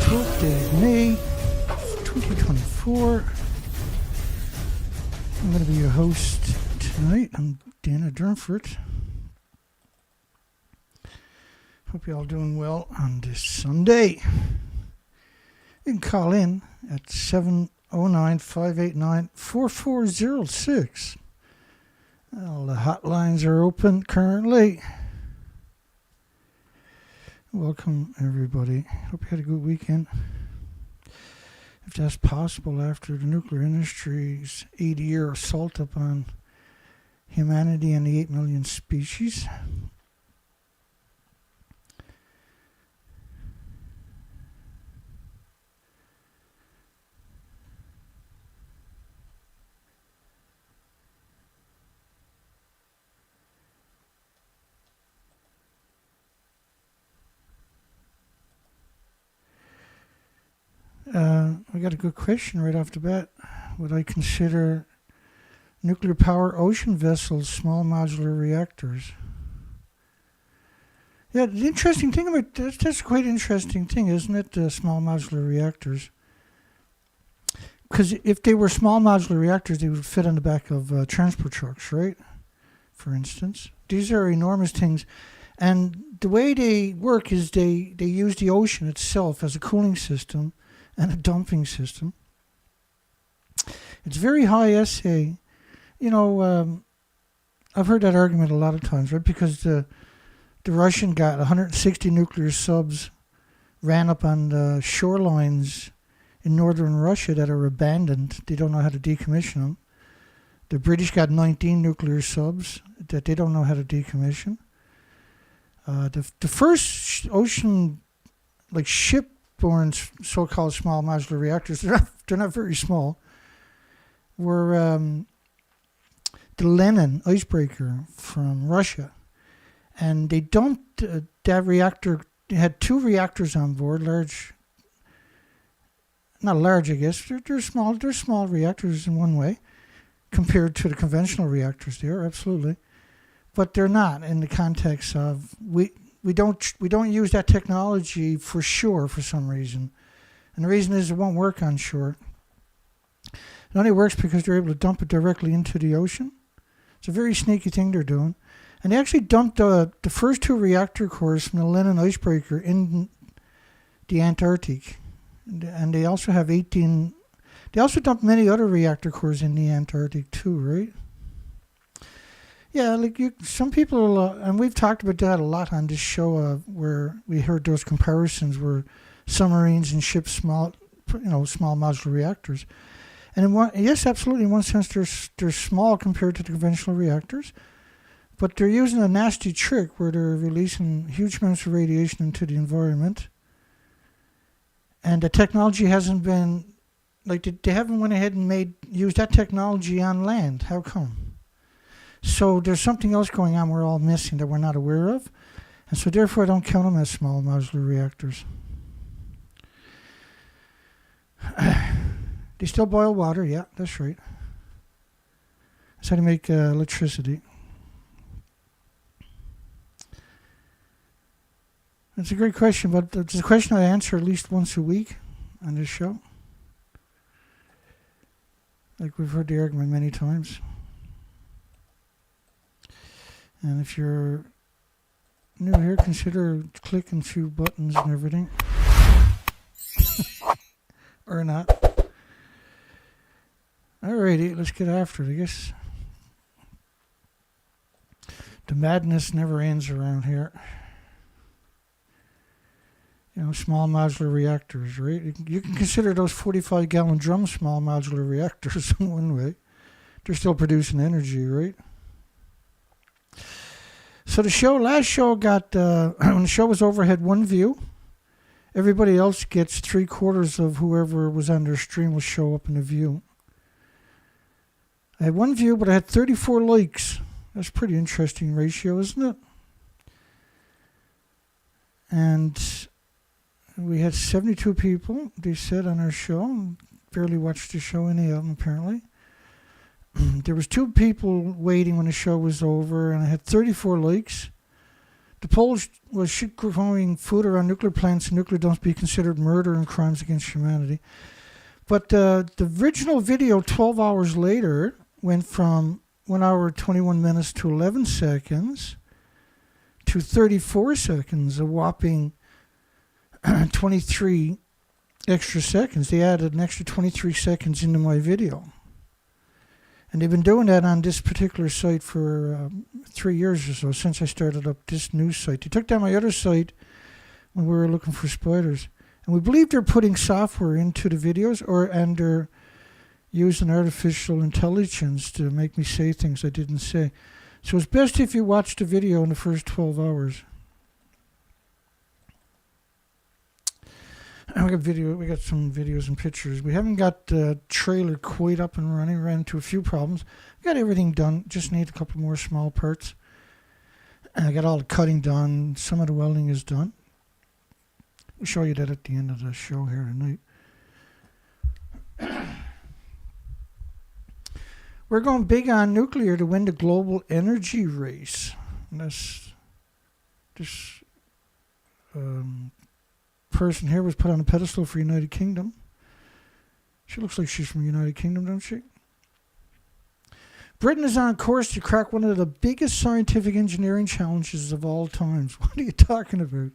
12th day of May, 2024. I'm going to be your host tonight. I'm Dana Durnford. Hope you're all doing well on this Sunday. You can call in at 709-589-4406. All the hotlines are open currently. Welcome, everybody. Hope you had a good weekend. If that's possible after the nuclear industry's 80-year assault upon humanity and the 8 million species. I got a good question right off the bat. Would I consider nuclear power ocean vessels small modular reactors? Yeah, the interesting thing about that's quite an interesting thing, isn't it? Small modular reactors. Because if they were small modular reactors, they would fit on the back of transport trucks, right? For instance, these are enormous things, and the way they work is they use the ocean itself as a cooling system and a dumping system. It's very high assay. You know, I've heard that argument a lot of times, right? Because the Russian got 160 nuclear subs ran up on the shorelines in northern Russia that are abandoned. They don't know how to decommission them. The British got 19 nuclear subs that they don't know how to decommission. The first ocean, like ship-borne so-called small modular reactors, they're not very small, were the Lenin icebreaker from Russia. And they dumped that reactor. They had 2 reactors on board, not large, I guess. They're small. They're small reactors in one way compared to the conventional reactors there, absolutely. But they're not in the context of we don't use that technology for shore for some reason. And the reason is it won't work on shore. It only works because they're able to dump it directly into the ocean. It's a very sneaky thing they're doing. And they actually dumped the first 2 reactor cores from the Lenin icebreaker in the Antarctic. And they also have 18... They also dumped many other reactor cores in the Antarctic too, right? Yeah, like some people... and we've talked about that a lot on this show where we heard those comparisons where submarines and ships small modular reactors. And yes, absolutely, in one sense, they're small compared to the conventional reactors, but they're using a nasty trick where they're releasing huge amounts of radiation into the environment, and the technology hasn't been, they haven't went ahead and used that technology on land. How come? So there's something else going on we're all missing that we're not aware of, and so therefore I don't count them as small modular reactors. They still boil water, yeah, that's right. That's how they make electricity. That's a great question, but it's a question I answer at least once a week on this show. Like we've heard the argument many times. And if you're new here, consider clicking a few buttons and everything. Or not. Alrighty, let's get after it, I guess. The madness never ends around here. You know, small modular reactors, right? You can consider those 45-gallon drum small modular reactors in one way. They're still producing energy, right? So last show got, when the show was over, had 1 view. Everybody else gets 3/4 of whoever was on their stream will show up in the view. I had 1 view, but I had 34 likes. That's a pretty interesting ratio, isn't it? And we had 72 people, they said, on our show. Barely watched the show, any of them, apparently. There was 2 people waiting when the show was over, and I had 34 likes. The Poles was should growing food around nuclear plants and nuclear dumps be considered murder and crimes against humanity. But the original video, 12 hours later, went from 1 hour 21 minutes to 11 seconds to 34 seconds, a whopping 23 extra seconds. They added an extra 23 seconds into my video. And they've been doing that on this particular site for 3 years or so, since I started up this news site. They took down my other site when we were looking for spiders. And we believe they're putting software into the videos, and they're using artificial intelligence to make me say things I didn't say. So it's best if you watch the video in the first 12 hours. And we got some videos and pictures. We haven't got the trailer quite up and running. Ran into a few problems. Got everything done. Just need a couple more small parts. And I got all the cutting done. Some of the welding is done. We'll show you that at the end of the show here tonight. We're going big on nuclear to win the global energy race. And this person here was put on a pedestal for United Kingdom. She looks like she's from United Kingdom, don't she? Britain is on course to crack one of the biggest scientific engineering challenges of all times. What are you talking about?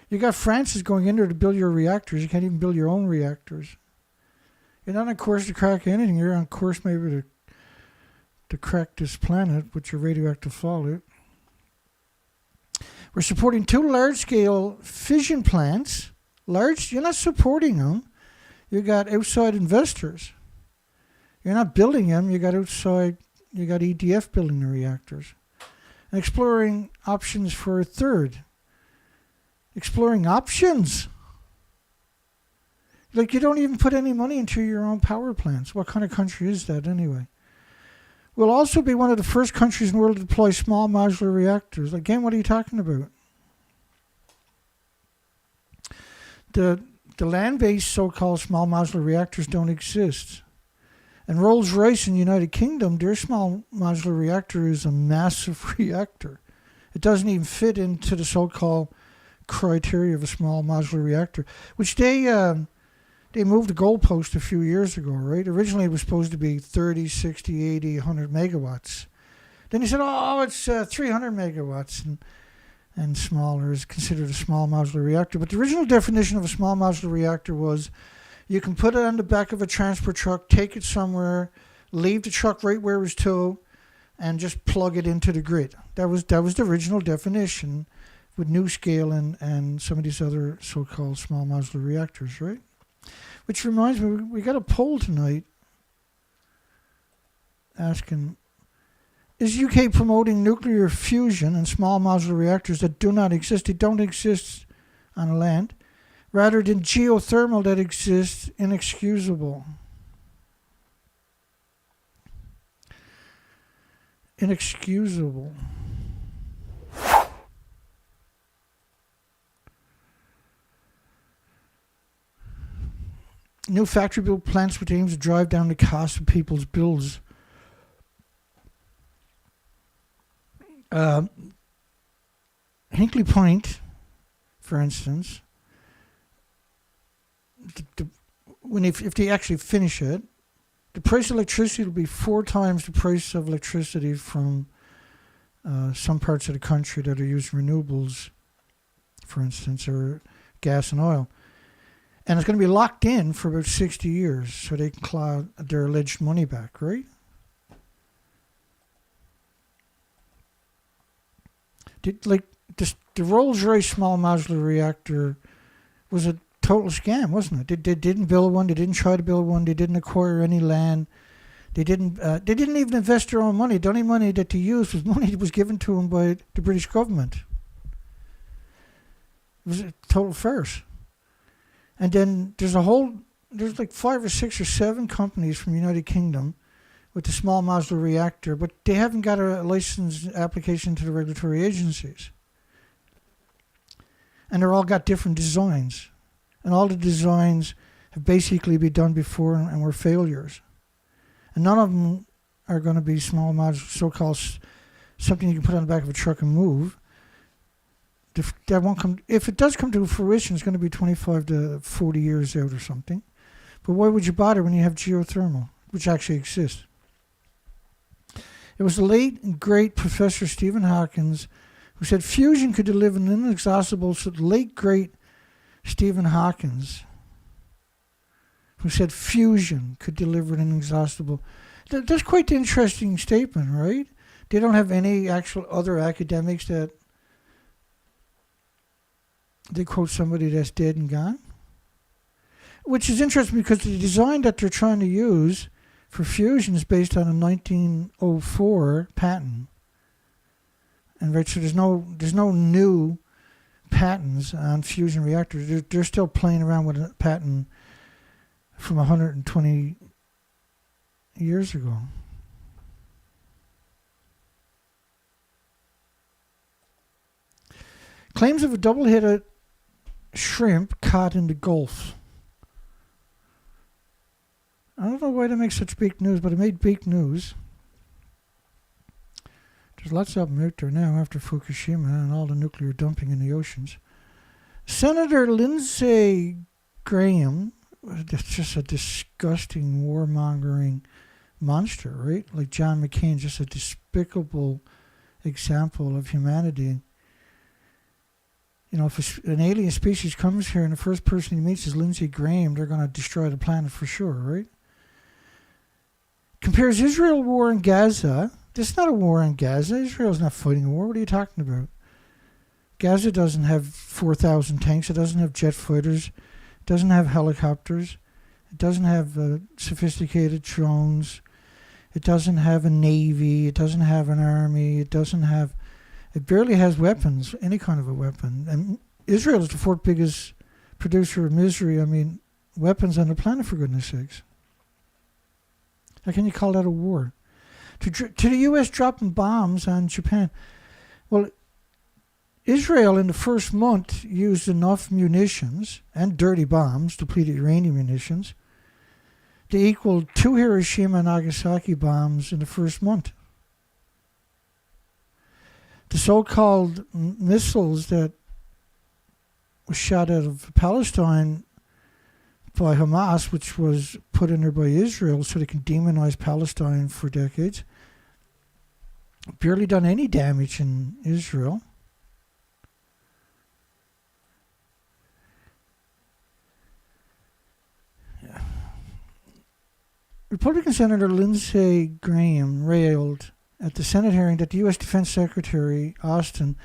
You got France is going in there to build your reactors. You can't even build your own reactors. You're not on course to crack anything. You're on course maybe to crack this planet with your radioactive fallout. We're supporting 2 large-scale fission plants. You're not supporting them. You got outside investors. You're not building them. You got EDF building the reactors. And exploring options for a third. Exploring options. Like, you don't even put any money into your own power plants. What kind of country is that anyway? We'll also be one of the first countries in the world to deploy small modular reactors. Again, what are you talking about? The land-based so-called small modular reactors don't exist. And Rolls-Royce in the United Kingdom, their small modular reactor is a massive reactor. It doesn't even fit into the so-called criteria of a small modular reactor, which they moved the goalpost a few years ago, right? Originally it was supposed to be 30, 60, 80, 100 megawatts. Then he said, it's 300 megawatts and smaller is considered a small modular reactor. But the original definition of a small modular reactor was you can put it on the back of a transport truck, take it somewhere, leave the truck right where it was towed, and just plug it into the grid. That was the original definition with NuScale and some of these other so-called small modular reactors, right? Which reminds me, we got a poll tonight asking, is UK promoting nuclear fusion and small modular reactors that do not exist? They don't exist on land, rather than geothermal that exists inexcusable. Inexcusable. New factory-built plants with aims to drive down the cost of people's bills. Hinkley Point, for instance, if they actually finish it, the price of electricity will be 4 times the price of electricity from some parts of the country that are using renewables, for instance, or gas and oil. And it's going to be locked in for about 60 years so they can claw their alleged money back, right? The Rolls-Royce small modular reactor was a total scam, wasn't it? They didn't build one. They didn't try to build one. They didn't acquire any land. They didn't even invest their own money. The only money that they used was money that was given to them by the British government. It was a total farce. And then there's like 5 or 6 or 7 companies from the United Kingdom with the small modular reactor, but they haven't got a license application to the regulatory agencies. And they're all got different designs. And all the designs have basically been done before and were failures. And none of them are going to be small modular, so-called something you can put on the back of a truck and move. That won't come. If it does come to fruition, it's going to be 25 to 40 years out or something. But why would you bother when you have geothermal, which actually exists? It was the late and great Professor Stephen Hawking who said fusion could deliver an inexhaustible. So the late great Stephen Hawking, who said fusion could deliver an inexhaustible. That's quite an interesting statement, right? They don't have any actual other academics that they quote somebody that's dead and gone. Which is interesting because the design that they're trying to use for fusion is based on a 1904 patent. And right, so there's no new patents on fusion reactors. They're still playing around with a patent from 120 years ago. Claims of a double-headed shrimp caught in the Gulf. I don't know why they make such big news, but it made big news. There's lots of them out there now after Fukushima and all the nuclear dumping in the oceans. Senator Lindsey Graham, that's just a disgusting warmongering monster, right? Like John McCain, just a despicable example of humanity. You know, if an alien species comes here and the first person he meets is Lindsey Graham, they're going to destroy the planet for sure, right? Compares Israel war in Gaza. This is not a war in Gaza. Israel's not fighting a war. What are you talking about? Gaza doesn't have 4,000 tanks. It doesn't have jet fighters. It doesn't have helicopters. It doesn't have sophisticated drones. It doesn't have a navy. It doesn't have an army. It barely has weapons, any kind of a weapon. And Israel is the fourth biggest producer of misery. I mean, weapons on the planet, for goodness sakes. How can you call that a war? To the U.S. dropping bombs on Japan. Well, Israel in the first month used enough munitions and dirty bombs, depleted uranium munitions, to equal 2 Hiroshima and Nagasaki bombs in the first month. The so-called missiles that were shot out of Palestine by Hamas, which was put in there by Israel so they can demonize Palestine for decades, barely done any damage in Israel. Yeah. Republican Senator Lindsey Graham railed at the Senate hearing that the U.S. Defense Secretary Austin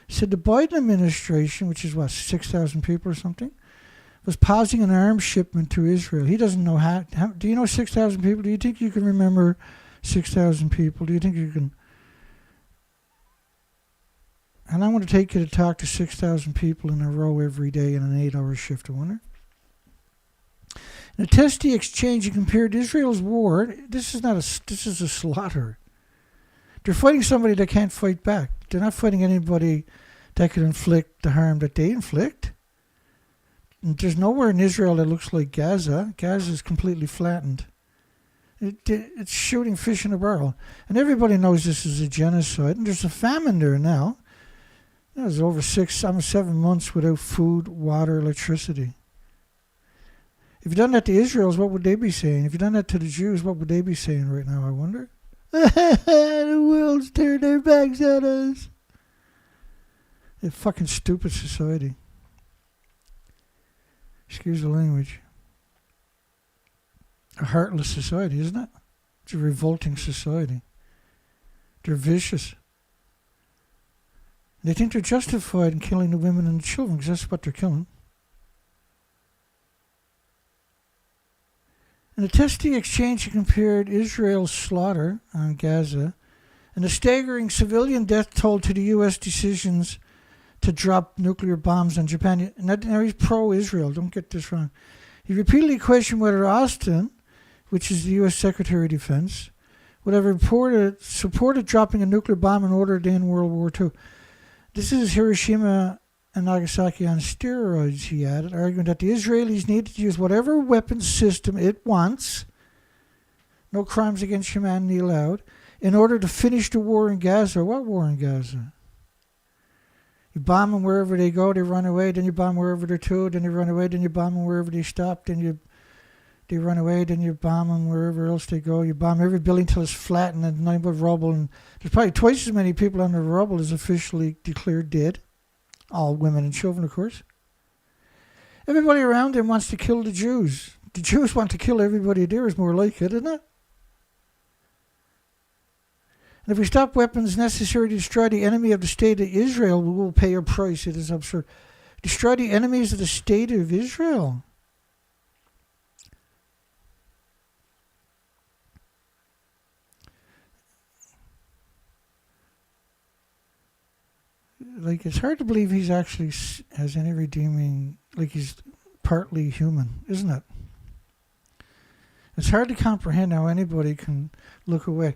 said the Biden administration, which is 6,000 people or something, was pausing an arms shipment to Israel. He doesn't know how. Do you know 6,000 people? Do you think you can remember 6,000 people? Do you think you can? And I want to take you to talk to 6,000 people in a row every day in an 8-hour shift, I wonder. In a testy exchange, he compared Israel's war. This is a slaughter. They're fighting somebody that can't fight back. They're not fighting anybody that could inflict the harm that they inflict. And there's nowhere in Israel that looks like Gaza. Gaza is completely flattened. It's shooting fish in a barrel. And everybody knows this is a genocide. And there's a famine there now. There's over 7 months without food, water, electricity. If you'd done that to Israelis, what would they be saying? If you'd done that to the Jews, what would they be saying right now, I wonder? The world's turned their backs at us. A fucking stupid society. Excuse the language. A heartless society, isn't it? It's a revolting society. They're vicious. They think they're justified in killing the women and the children because that's what they're killing. In a testy exchange, he compared Israel's slaughter on Gaza and the staggering civilian death toll to the U.S. decisions to drop nuclear bombs on Japan. Now he's pro-Israel, don't get this wrong. He repeatedly questioned whether Austin, which is the U.S. Secretary of Defense, would have supported dropping a nuclear bomb in order to end World War II. This is Hiroshima and Nagasaki on steroids, he added, arguing that the Israelis needed to use whatever weapons system it wants, no crimes against humanity allowed, in order to finish the war in Gaza. What war in Gaza? You bomb them wherever they go, they run away. Then you bomb wherever they're to, then they run away. Then you bomb them wherever they stop, they run away. Then you bomb them wherever else they go. You bomb every building till it's flat and then nothing but rubble. And there's probably twice as many people under the rubble as officially declared dead. All women and children, of course. Everybody around them wants to kill the Jews. The Jews want to kill everybody there is more like it, isn't it? And if we stop weapons necessary to destroy the enemy of the state of Israel, we will pay a price. It is absurd. Destroy the enemies of the state of Israel. Like, it's hard to believe he's actually has any redeeming, like he's partly human, isn't it? It's hard to comprehend how anybody can look away.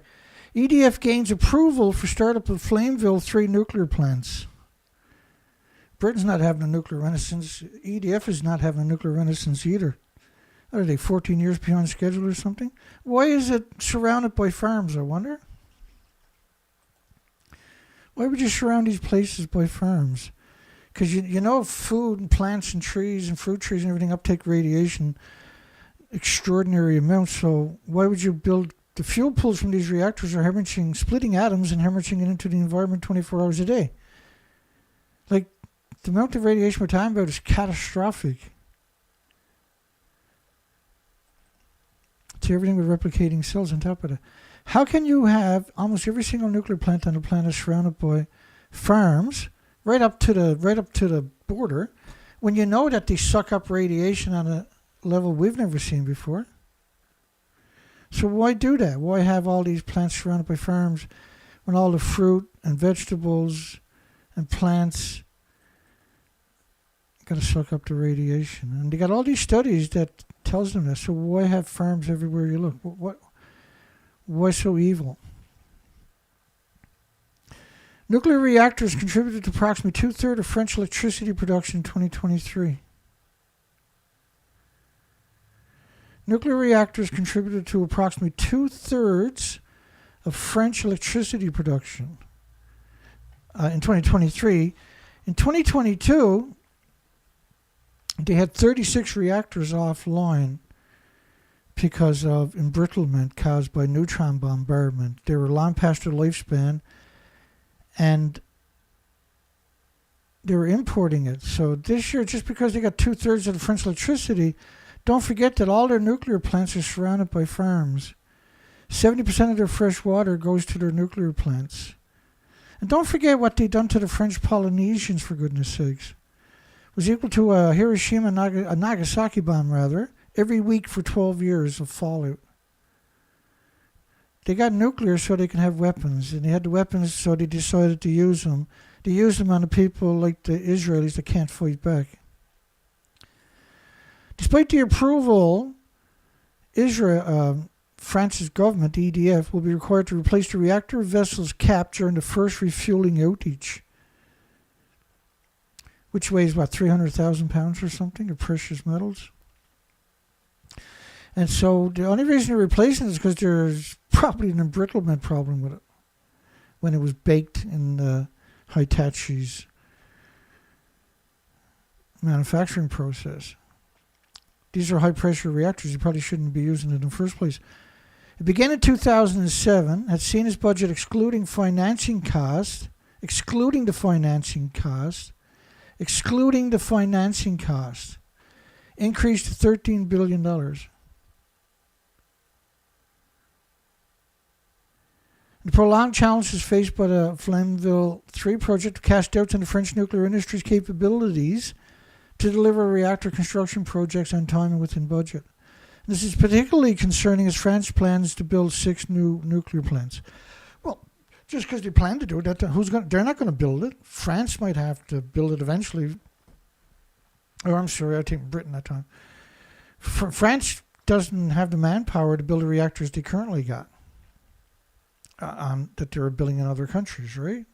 EDF gains approval for startup of Flameville 3 nuclear plants. Britain's not having a nuclear renaissance. EDF is not having a nuclear renaissance either. What are they, 14 years behind schedule or something? Why is it surrounded by farms, I wonder? Why would you surround these places by farms? Because you know food and plants and trees and fruit trees and everything uptake radiation extraordinary amounts, so why would you build... The fuel pools from these reactors are hemorrhaging, splitting atoms and hemorrhaging it into the environment 24 hours a day. Like, the amount of radiation we're talking about is catastrophic. To everything with replicating cells on top of it. How can you have almost every single nuclear plant on the planet surrounded by farms right up to the border when you know that they suck up radiation on a level we've never seen before? So why do that? Why have all these plants surrounded by farms when all the fruit and vegetables and plants got to suck up the radiation? And they got all these studies that tells them this. So why have farms everywhere you look? Why so evil? Nuclear reactors contributed to approximately 2/3 of French electricity production in 2023. Nuclear reactors contributed to approximately 2/3 of French electricity production in 2023. In 2022, they had 36 reactors offline because of embrittlement caused by neutron bombardment. They were long past their lifespan, and they were importing it. So this year, just because they got 2/3 of the French electricity, don't forget that all their nuclear plants are surrounded by farms. 70% of their fresh water goes to their nuclear plants. And don't forget what they done to the French Polynesians, for goodness sakes. It was equal to a Hiroshima, a Nagasaki bomb, rather, every week for 12 years of fallout. They got nuclear so they can have weapons, and they had the weapons so they decided to use them. They used them on the people like the Israelis that can't fight back. Despite the approval, France's government, the EDF, will be required to replace the reactor vessels capped during the first refueling outage, which weighs, 300,000 pounds or something of precious metals. And so the only reason they're replacing it is because there's probably an embrittlement problem with it when it was baked in the Hitachi's manufacturing process. These are high-pressure reactors. You probably shouldn't be using it in the first place. It began in 2007, had seen its budget excluding the financing cost, increased to $13 billion. The prolonged challenges faced by the Flameville 3 project cast doubts on the French nuclear industry's capabilities to deliver reactor construction projects on time and within budget. This is particularly concerning as France plans to build 6 new nuclear plants. Well, just because they plan to do it, they're not going to build it. France might have to build it eventually. I think Britain that time. France doesn't have the manpower to build the reactors they currently got that they're building in other countries, right?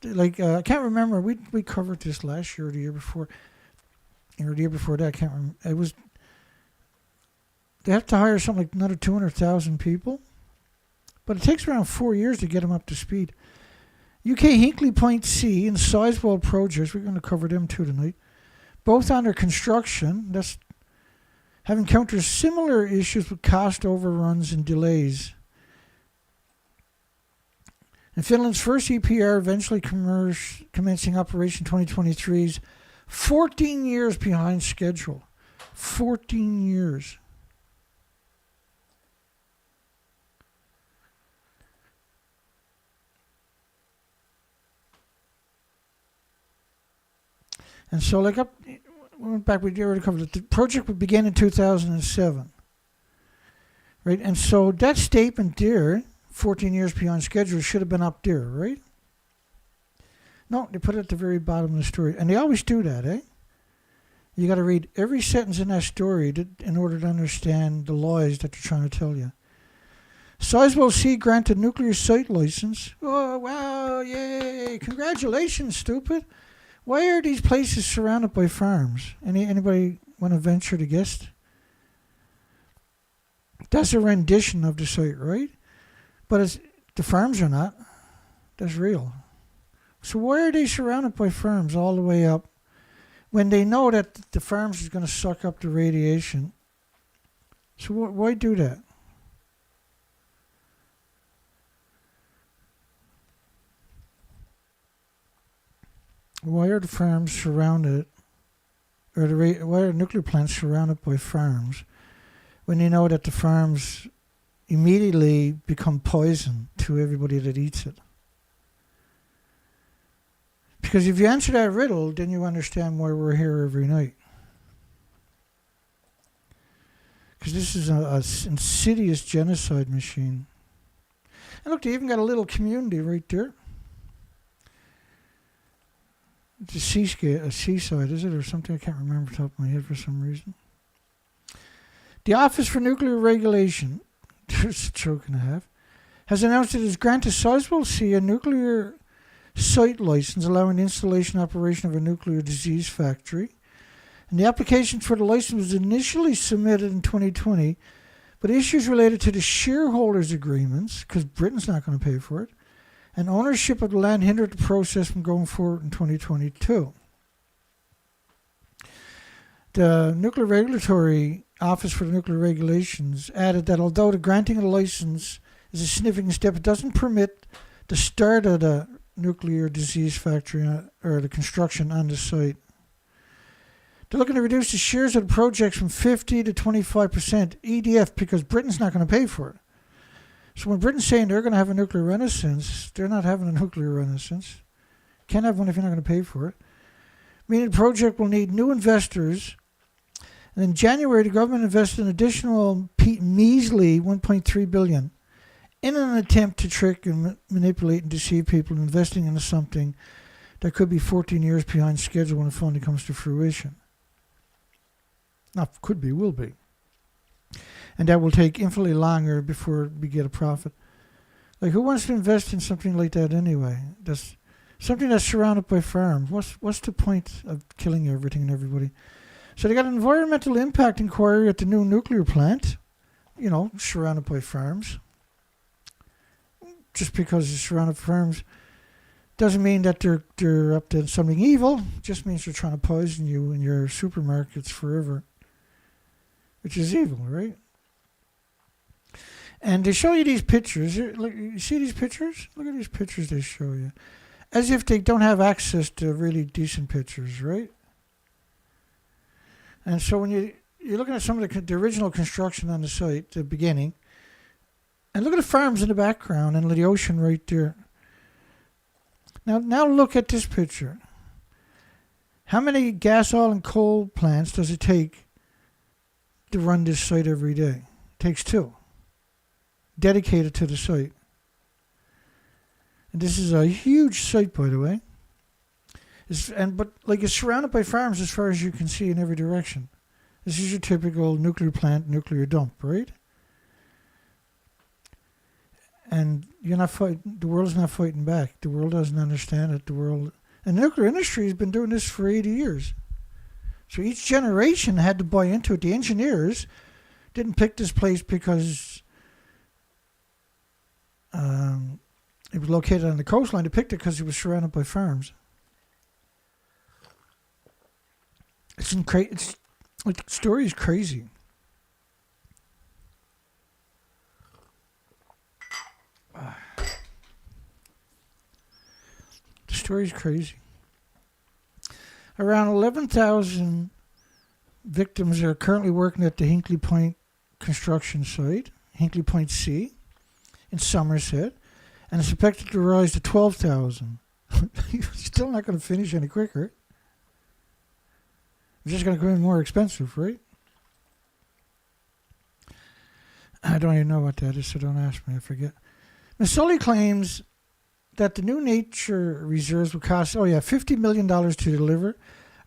I can't remember. We covered this last year or the year before. Or the year before that, I can't remember. It was... They have to hire something like another 200,000 people. But it takes around 4 years to get them up to speed. UK Hinkley Point C and Sizewell projects, we're going to cover them too tonight, both under construction, have encountered similar issues with cost overruns and delays. And Finland's first EPR eventually commencing Operation 2023's 14 years behind schedule. 14 years. And so, we went back, we already covered it. The project began in 2007. Right? And so that statement there, 14 years beyond schedule, should have been up there, right? No, they put it at the very bottom of the story. And they always do that, eh? You got to read every sentence in that story in order to understand the lies that they're trying to tell you. Sizewell C granted nuclear site license. Oh, wow, yay. Congratulations, stupid. Why are these places surrounded by farms? Anybody want to venture to guess? That's a rendition of the site, right? But the farms are not. That's real. So why are they surrounded by farms all the way up when they know that the farms is going to suck up the radiation? So why do that? Why are the farms surrounded, or why are nuclear plants surrounded by farms when you know that the farms immediately become poison to everybody that eats it? Because if you answer that riddle, then you understand why we're here every night. Because this is an insidious genocide machine. And look, they even got a little community right there. It's a seaside, is it, or something? I can't remember off the top of my head for some reason. The Office for Nuclear Regulation, there's a joke and a half, has announced it has granted Sizewell C a nuclear site license allowing the installation and operation of a nuclear disease factory. And the application for the license was initially submitted in 2020, but issues related to the shareholders' agreements, because Britain's not going to pay for it, and ownership of the land hindered the process from going forward in 2022. The Nuclear Regulatory Office for the Nuclear Regulations added that although the granting of the license is a significant step, it doesn't permit the start of the nuclear disease factory or the construction on the site. They're looking to reduce the shares of the projects from 50 to 25% EDF because Britain's not going to pay for it. So when Britain's saying they're going to have a nuclear renaissance, they're not having a nuclear renaissance. Can't have one if you're not going to pay for it. Meaning the project will need new investors. And in January, the government invested an additional measly $1.3 billion in an attempt to trick and manipulate and deceive people investing into something that could be 14 years behind schedule when the funding comes to fruition. Not could be, will be. And that will take infinitely longer before we get a profit. Like, who wants to invest in something like that anyway? That's something that's surrounded by farms. What's the point of killing everything and everybody? So they got an environmental impact inquiry at the new nuclear plant, surrounded by farms. Just because it's surrounded by farms doesn't mean that they're up to something evil. It just means they're trying to poison you in your supermarkets forever, which is evil, right? And they show you these pictures. You see these pictures? Look at these pictures they show you. As if they don't have access to really decent pictures, right? And so when you're looking at some of the original construction on the site, the beginning, and look at the farms in the background and the ocean right there. Now look at this picture. How many gas, oil, and coal plants does it take to run this site every day? It takes 2. Dedicated to the site. And this is a huge site, by the way. But it's surrounded by farms as far as you can see in every direction. This is your typical nuclear plant, nuclear dump, right? And you're not fighting. The world's not fighting back. The world doesn't understand it. And the nuclear industry has been doing this for 80 years. So each generation had to buy into it. The engineers didn't pick this place because It was located on the coastline. They picked it because it was surrounded by farms. The story is crazy. The story is crazy. Around 11,000 victims are currently working at the Hinkley Point construction site, Hinkley Point C, in Somerset, and it's expected to rise to 12,000. Still not going to finish any quicker. It's just going to come in more expensive, right? I don't even know what that is, so don't ask me. I forget. Missouri claims that the new nature reserves will cost, $50 million to deliver,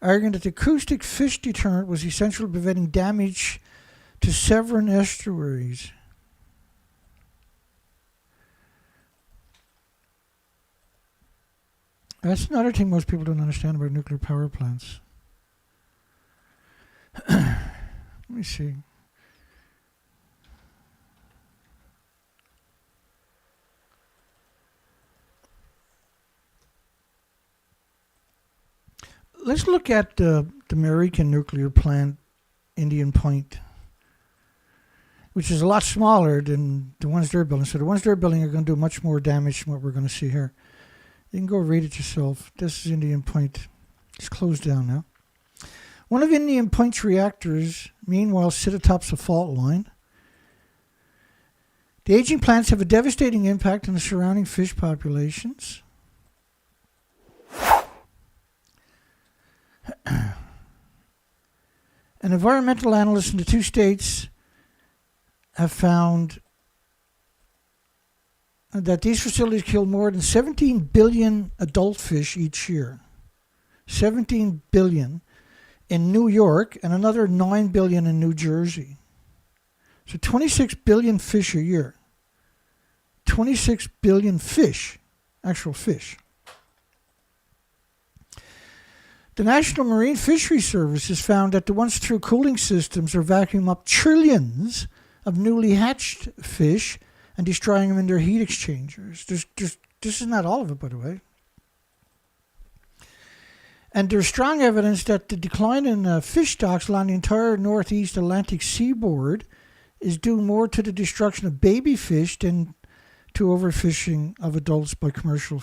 arguing that the acoustic fish deterrent was essential to preventing damage to Severn estuaries. That's another thing most people don't understand about nuclear power plants. Let me see. Let's look at the American nuclear plant, Indian Point, which is a lot smaller than the ones they're building. So the ones they're building are going to do much more damage than what we're going to see here. You can go read it yourself. This is Indian Point. It's closed down now. One of Indian Point's reactors, meanwhile, sit atop the fault line. The aging plants have a devastating impact on the surrounding fish populations. An environmental analyst in the two states have found that these facilities kill more than 17 billion adult fish each year. 17 billion in New York and another 9 billion in New Jersey. So 26 billion fish a year. 26 billion fish, actual fish. The National Marine Fisheries Service has found that the once-through cooling systems are vacuuming up trillions of newly hatched fish and destroying them in their heat exchangers. This is not all of it, by the way. And there's strong evidence that the decline in fish stocks along the entire northeast Atlantic seaboard is due more to the destruction of baby fish than to overfishing of adults by commercial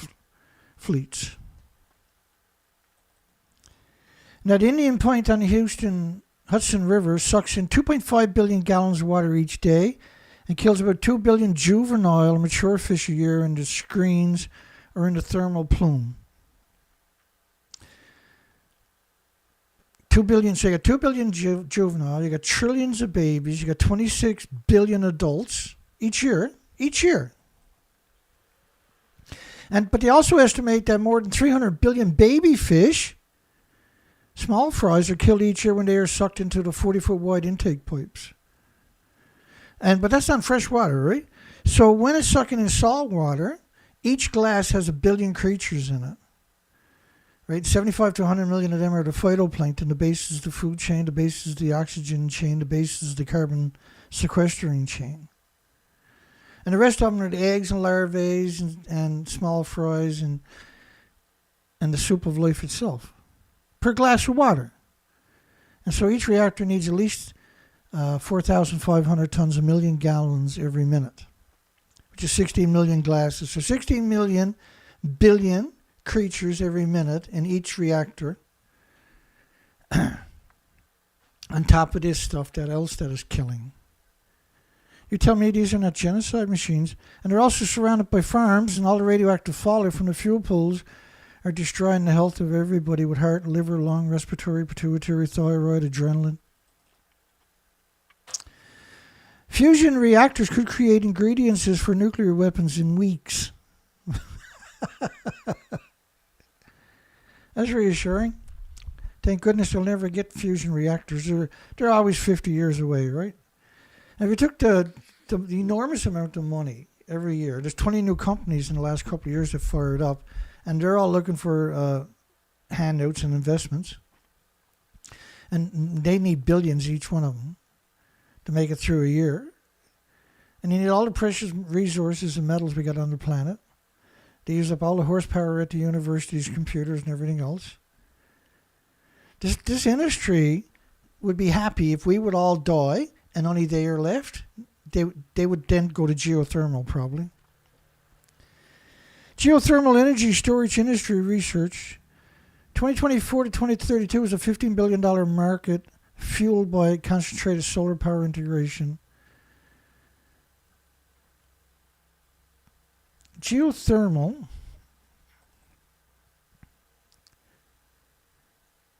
fleets. Now, the Indian Point on the Hudson River sucks in 2.5 billion gallons of water each day and kills about 2 billion juvenile and mature fish a year in the screens or in the thermal plume. 2 billion, so you got 2 billion juvenile, you got trillions of babies, you got 26 billion adults each year. But they also estimate that more than 300 billion baby fish, small fries, are killed each year when they are sucked into the 40-foot wide intake pipes. But that's not fresh water, right? So when it's sucking in salt water, each glass has 1 billion creatures in it. Right? 75 to 100 million of them are the phytoplankton. The base is the food chain, the base is the oxygen chain, the base is the carbon sequestering chain. And the rest of them are the eggs and larvae and small fries and the soup of life itself per glass of water. And so each reactor needs at least 4,500 tons, 1 million gallons every minute, which is 16 million glasses. So 16 million billion creatures every minute in each reactor. On top of this stuff that is killing. You tell me these are not genocide machines. And they're also surrounded by farms, and all the radioactive fallout from the fuel pools are destroying the health of everybody with heart, liver, lung, respiratory, pituitary, thyroid, adrenaline. Fusion reactors could create ingredients for nuclear weapons in weeks. That's reassuring. Thank goodness they'll never get fusion reactors. They're always 50 years away, right? And if you took the enormous amount of money every year, there's 20 new companies in the last couple of years that fired up, and they're all looking for handouts and investments. And they need billions, each one of them, to make it through a year. And you need all the precious resources and metals we got on the planet. They use up all the horsepower at the universities, computers, and everything else. This industry would be happy if we would all die and only they are left. They would then go to geothermal, probably. Geothermal energy storage industry research. 2024 to 2032 is a $15 billion market fueled by concentrated solar power integration. Geothermal.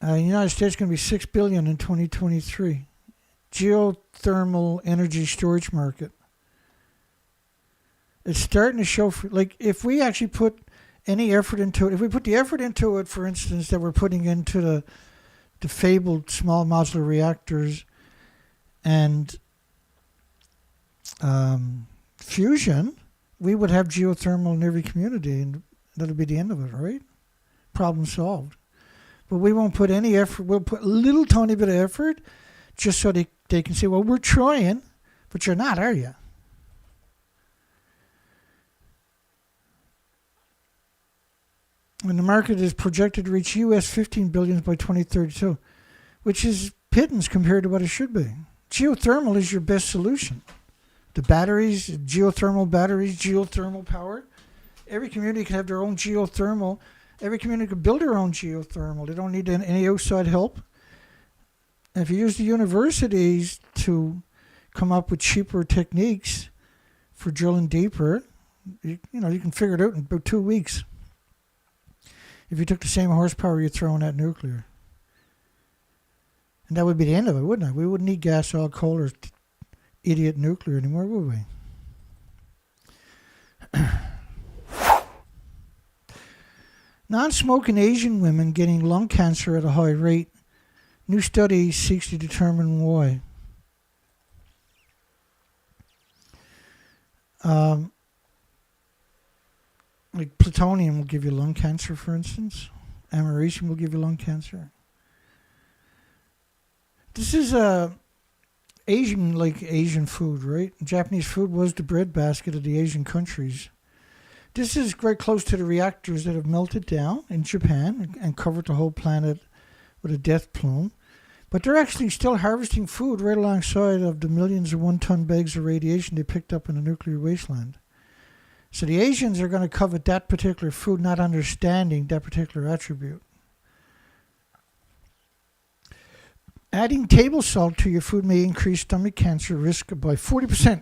The United States is going to be $6 billion in 2023. Geothermal energy storage market. It's starting to show, like, if we actually put any effort into it, if we put the effort into it, for instance, that we're putting into the fabled small modular reactors and fusion, we would have geothermal in every community, and that'll be the end of it, right? Problem solved. But we won't put any effort. We'll put a little tiny bit of effort just so they can say, well, we're trying, but you're not, are you? And the market is projected to reach US $15 billion by 2032, which is pittance compared to what it should be. Geothermal is your best solution. The batteries, geothermal batteries, geothermal power. Every community can have their own geothermal. Every community can build their own geothermal. They don't need any outside help. And if you use the universities to come up with cheaper techniques for drilling deeper, you can figure it out in about 2 weeks. If you took the same horsepower you're throwing at nuclear. And that would be the end of it, wouldn't it? We wouldn't need gas, oil, coal, or idiot nuclear anymore, would we? Non-smoking Asian women getting lung cancer at a high rate. New study seeks to determine why. Like plutonium will give you lung cancer, for instance. Americium will give you lung cancer. This is Asian food, right? Japanese food was the breadbasket of the Asian countries. This is very close to the reactors that have melted down in Japan and covered the whole planet with a death plume. But they're actually still harvesting food right alongside of the millions of one-ton bags of radiation they picked up in the nuclear wasteland. So the Asians are going to covet that particular food, not understanding that particular attribute. Adding table salt to your food may increase stomach cancer risk by 40%.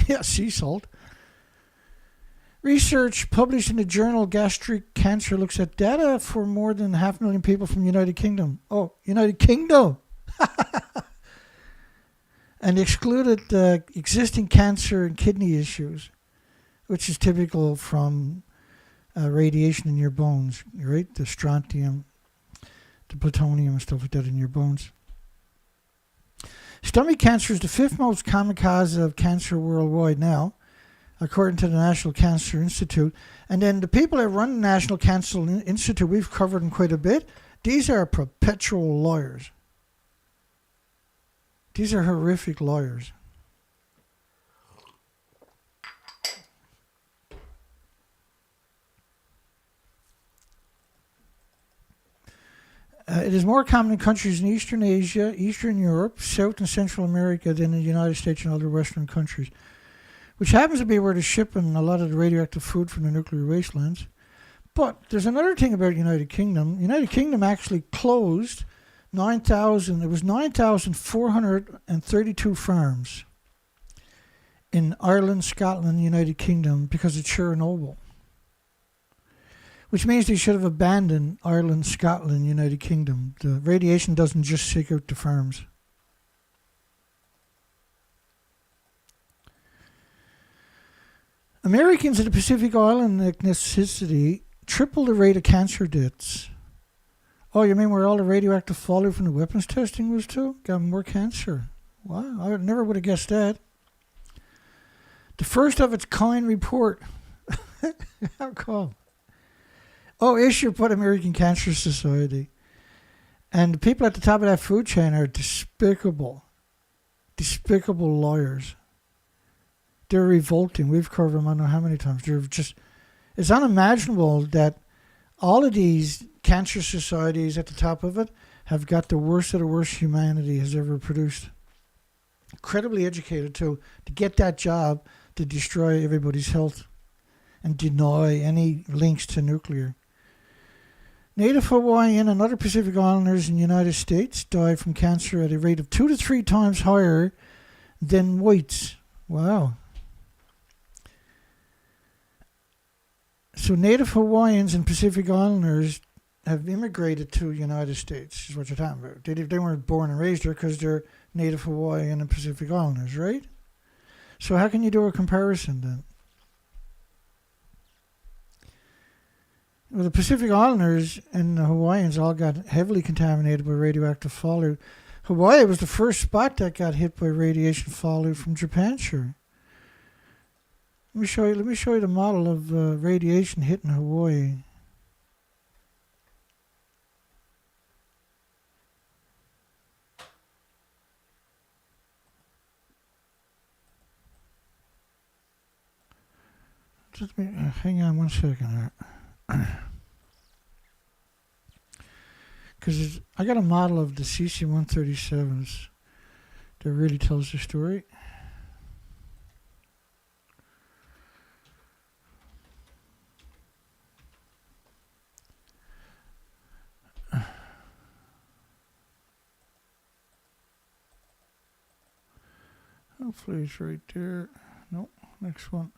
Yeah, sea salt. Research published in the journal Gastric Cancer looks at data for more than 500,000 people from the United Kingdom. Oh, United Kingdom! And excluded existing cancer and kidney issues, which is typical from radiation in your bones, right? The strontium, the plutonium and stuff like that in your bones. Stomach cancer is the 5th most common cause of cancer worldwide now, according to the National Cancer Institute. And then the people that run the National Cancer Institute, we've covered them quite a bit. These are perpetual liars. These are horrific liars. It is more common in countries in Eastern Asia, Eastern Europe, South and Central America than in the United States and other Western countries, which happens to be where they're shipping a lot of the radioactive food from the nuclear wastelands. But there's another thing about United Kingdom. United Kingdom actually closed 9,432 farms in Ireland, Scotland, and the United Kingdom because of Chernobyl. Which means they should have abandoned Ireland, Scotland, and United Kingdom. The radiation doesn't just seek out the farms. Americans in the Pacific Island ethnicity triple the rate of cancer deaths. Oh, you mean where all the radioactive fallout from the weapons testing was too? Got more cancer. Wow, I never would have guessed that. The first of its kind report. How come? Oh, issued by the American Cancer Society. And the people at the top of that food chain are despicable. Despicable liars. They're revolting. We've covered them I don't know how many times. They're just It's unimaginable that all of these cancer societies at the top of it have got the worst of the worst humanity has ever produced. Incredibly educated to get that job to destroy everybody's health and deny any links to nuclear. Native Hawaiian and other Pacific Islanders in the United States die from cancer at a rate of 2 to 3 times higher than whites. Wow. So Native Hawaiians and Pacific Islanders have immigrated to the United States, is what you're talking about. They weren't born and raised there because they're Native Hawaiian and Pacific Islanders, right? So how can you do a comparison then? Well, the Pacific Islanders and the Hawaiians all got heavily contaminated by radioactive fallout. Hawaii was the first spot that got hit by radiation fallout from Japan, sure. Let me show you the model of radiation hitting Hawaii. Just hang on one second there. Because I got a model of the CC-137s that really tells the story. Hopefully it's right there. Nope, next one.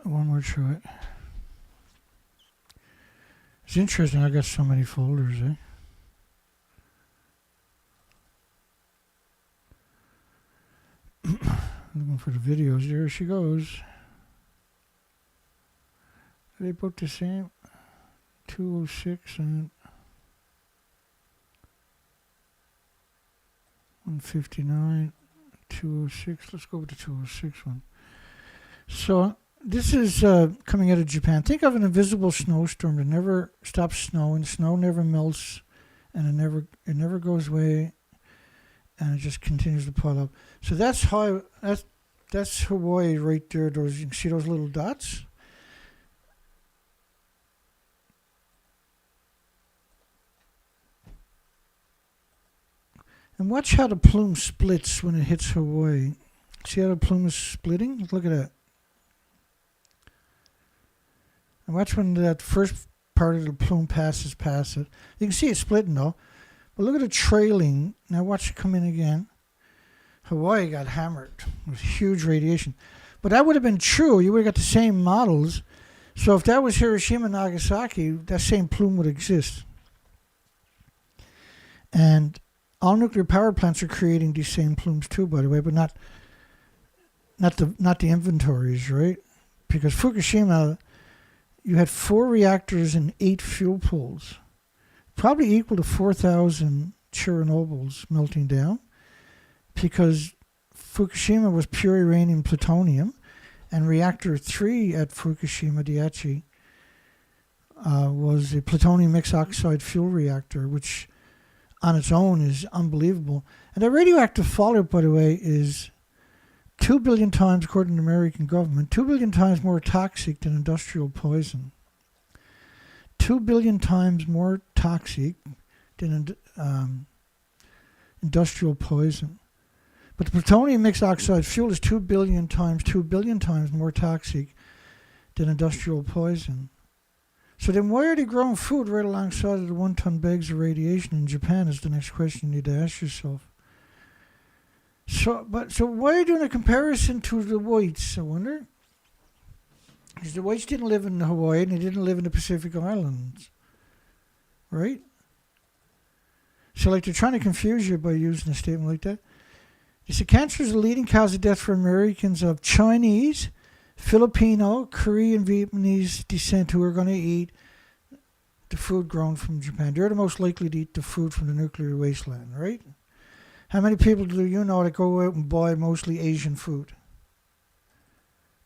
One more try. It's interesting, I got so many folders, eh? Looking for the videos. There she goes. Are they both the same? 206 and 159, 206. Let's go with the 206 one. So this is coming out of Japan. Think of an invisible snowstorm that never stops snowing. Snow never melts, and it never goes away, and it just continues to pile up. So that's Hawaii right there. Those, you can see those little dots. And watch how the plume splits when it hits Hawaii. See how the plume is splitting? Look at that. And watch when that first part of the plume passes past it. You can see it splitting though. But look at the trailing. Now watch it come in again. Hawaii got hammered with huge radiation. But that would have been true. You would have got the same models. So if that was Hiroshima and Nagasaki, that same plume would exist. And all nuclear power plants are creating these same plumes too, by the way, but not the inventories, right? Because Fukushima, you had 4 reactors and 8 fuel pools, probably equal to 4,000 Chernobyls melting down, because Fukushima was pure uranium plutonium, and reactor 3 at Fukushima Daiichi was a plutonium mixed oxide fuel reactor, which on its own is unbelievable. And the radioactive fallout, by the way, is 2 billion times, according to the American government, 2 billion times more toxic than industrial poison. 2 billion times more toxic than industrial poison. But the plutonium mixed oxide fuel is 2 billion times more toxic than industrial poison. So then why are they growing food right alongside of the 1-ton bags of radiation in Japan is the next question you need to ask yourself. So why are you doing a comparison to the whites, I wonder? Because the whites didn't live in Hawaii and they didn't live in the Pacific Islands, right? So like they're trying to confuse you by using a statement like that. They say cancer is the leading cause of death for Americans of Chinese, Filipino, Korean, Vietnamese descent who are going to eat the food grown from Japan. They're the most likely to eat the food from the nuclear wasteland, right? How many people do you know that go out and buy mostly Asian food?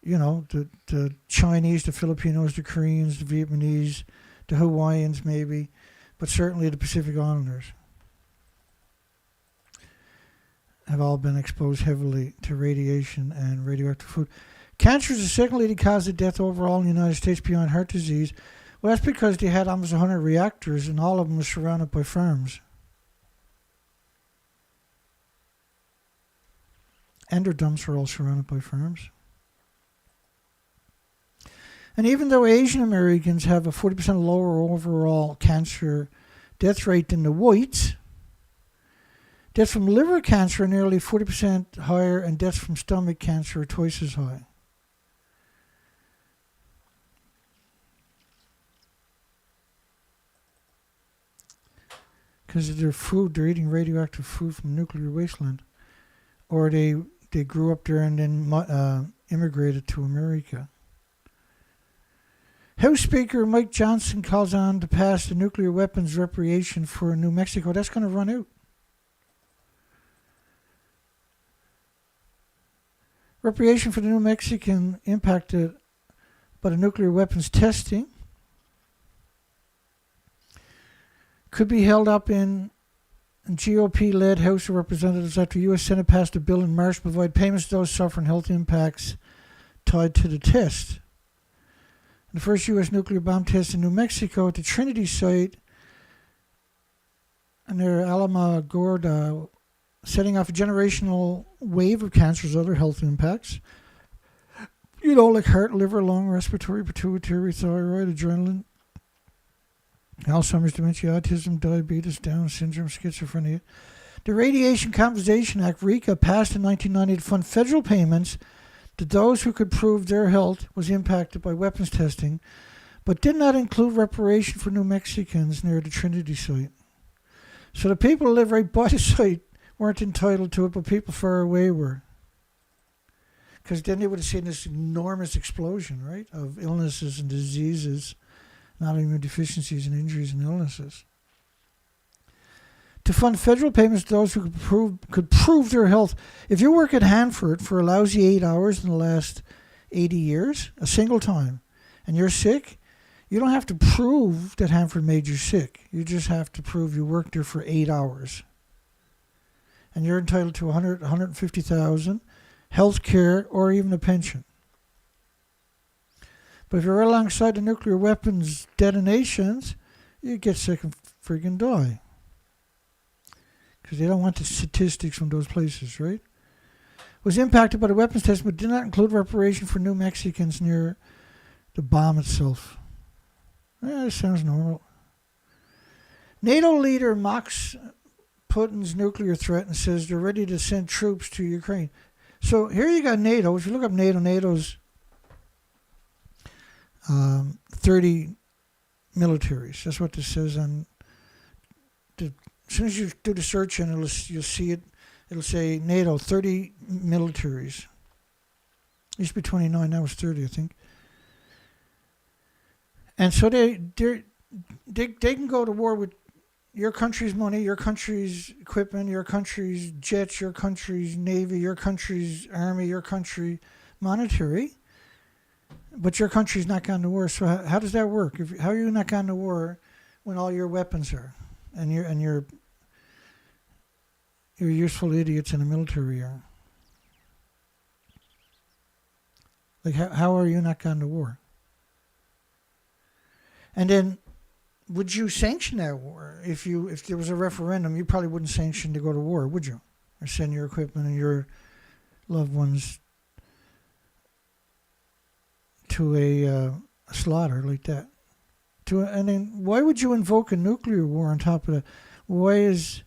You know, the Chinese, the Filipinos, the Koreans, the Vietnamese, the Hawaiians maybe, but certainly the Pacific Islanders. have all been exposed heavily to radiation and radioactive food. Cancer is the second leading cause of death overall in the United States beyond heart disease. Well, that's because they had almost 100 reactors and all of them were surrounded by farms. And their dumps were all surrounded by farms. And even though Asian Americans have a 40% lower overall cancer death rate than the whites, deaths from liver cancer are nearly 40% higher, and deaths from stomach cancer are twice as high. Because of their food, they're eating radioactive food from nuclear wasteland. Or they grew up there and then immigrated to America. House Speaker Mike Johnson calls on to pass the nuclear weapons reparation for New Mexico. That's going to run out. Reparation for the New Mexican impacted by the nuclear weapons testing could be held up in GOP-led House of Representatives after the U.S. Senate passed a bill in March to provide payments to those suffering health impacts tied to the test. The first U.S. nuclear bomb test in New Mexico at the Trinity site near Alamogordo, setting off a generational wave of cancer's other health impacts. You know, like heart, liver, lung, respiratory, pituitary, thyroid, adrenaline, Alzheimer's, dementia, autism, diabetes, Down syndrome, schizophrenia. The Radiation Compensation Act, RECA, passed in 1990 to fund federal payments to those who could prove their health was impacted by weapons testing, but did not include reparation for New Mexicans near the Trinity site. So the people who live right by the site weren't entitled to it, but people far away were. Because then they would have seen this enormous explosion, right, of illnesses and diseases, not only deficiencies and injuries and illnesses. To fund federal payments to those who could prove their health. If you work at Hanford for a lousy 8 hours in the last 80 years, a single time, and you're sick, you don't have to prove that Hanford made you sick. You just have to prove you worked there for 8 hours. And you're entitled to $150,000, health care, or even a pension. But if you're alongside the nuclear weapons detonations, you get sick and friggin' die. Because they don't want the statistics from those places, right? Was impacted by the weapons test, but did not include reparation for New Mexicans near the bomb itself. That sounds normal. NATO leader mocks Putin's nuclear threat and says they're ready to send troops to Ukraine. So here you got NATO. If you look up NATO, NATO's 30 militaries. That's what this says on the. As soon as you do the search and you'll see it, it'll say NATO, 30 militaries. It used to be 29, now it's 30, I think. And so they can go to war with your country's money, your country's equipment, your country's jets, your country's navy, your country's army, your country monetary, but your country's not gone to war. So how does that work? How are you not gone to war when all your weapons are? And you're useful idiots in the military are. Like how are you not gone to war? And then would you sanction that war? If there was a referendum, you probably wouldn't sanction to go to war, would you? Or send your equipment and your loved ones to a slaughter like that. And then why would you invoke a nuclear war on top of that? Why is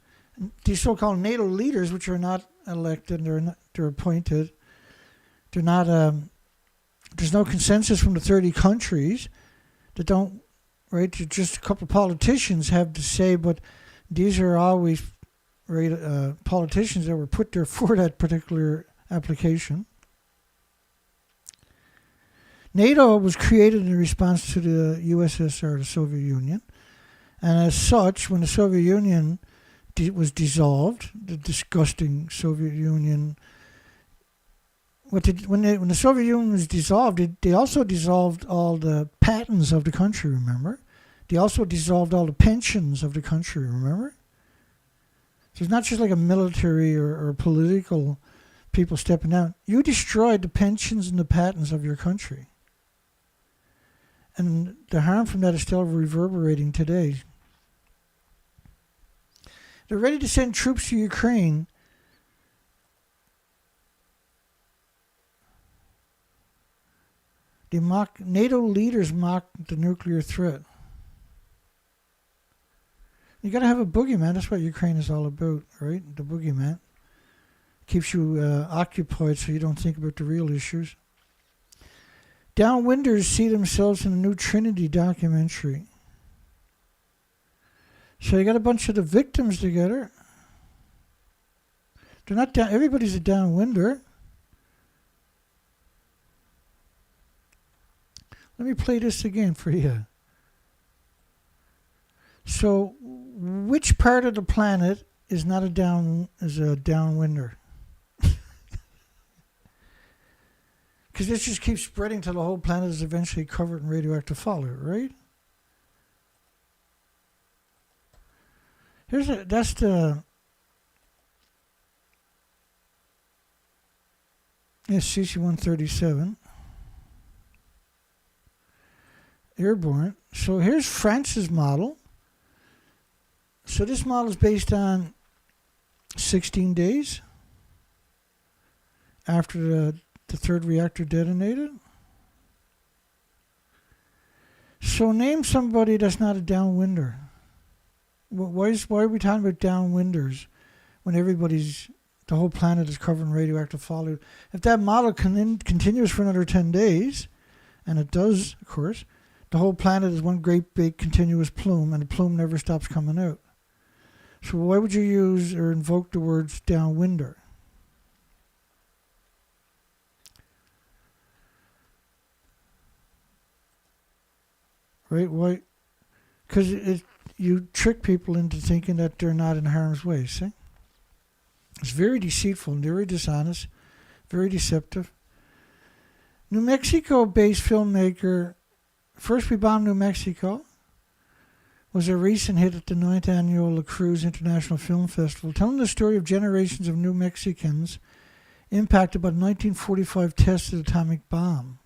these so-called NATO leaders, which are not elected, they're appointed, they're not. There's no consensus from the 30 countries that don't. Right, just a couple of politicians have to say, but these are always politicians that were put there for that particular application. NATO was created in response to the USSR, the Soviet Union, and as such, when the Soviet Union was dissolved, the disgusting Soviet Union. When the Soviet Union was dissolved, they also dissolved all the patents of the country, remember? They also dissolved all the pensions of the country, remember? There's not just like a military or political people stepping down. You destroyed the pensions and the patents of your country. And the harm from that is still reverberating today. They're ready to send troops to Ukraine. NATO leaders mock the nuclear threat. You got to have a boogeyman. That's what Ukraine is all about, right? The boogeyman keeps you occupied so you don't think about the real issues. Downwinders see themselves in a new Trinity documentary. So you got a bunch of the victims together. They're not down. Everybody's a downwinder. Let me play this again for you. So, which part of the planet is not a downwinder? Because this just keeps spreading till the whole planet is eventually covered in radioactive fallout, right? That's the CC-137 airborne. So here's France's model. So this model is based on 16 days after the third reactor detonated. So name somebody that's not a downwinder. Why are we talking about downwinders when the whole planet is covered in radioactive fallout? If that model continues for another 10 days, and it does, of course, the whole planet is one great big continuous plume, and the plume never stops coming out. So why would you use or invoke the words downwinder? Right? Why? Because you trick people into thinking that they're not in harm's way, see? It's very deceitful, very dishonest, very deceptive. New Mexico-based filmmaker, First We Bombed New Mexico, was a recent hit at the 9th annual La Cruz International Film Festival, telling the story of generations of New Mexicans impacted by the 1945 test of the atomic bomb.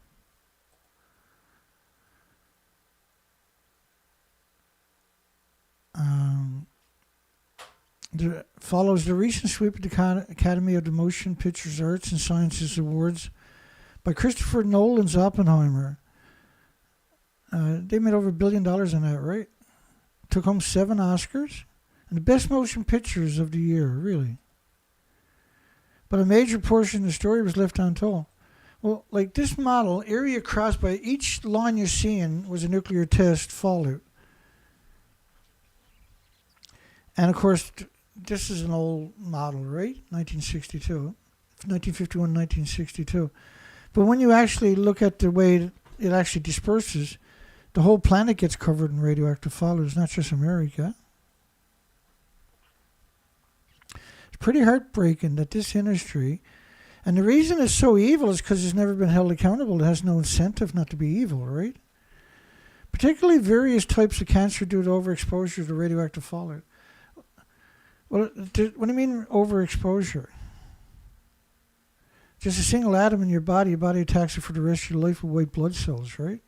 Follows the recent sweep of the Academy of the Motion Pictures Arts and Sciences Awards by Christopher Nolan's Oppenheimer. They made over $1 billion on that, right? Took home 7 Oscars and the best motion pictures of the year, really. But a major portion of the story was left untold. Well, like this model, area crossed by each line you're seeing was a nuclear test fallout. And of course, this is an old model, right? 1951, 1962. But when you actually look at the way it actually disperses, the whole planet gets covered in radioactive fallout. It's not just America. It's pretty heartbreaking that this industry, and the reason it's so evil is because it's never been held accountable. It has no incentive not to be evil, right? Particularly various types of cancer due to overexposure to radioactive fallout. Well, what do you mean overexposure? Just a single atom in your body attacks it for the rest of your life with white blood cells, right?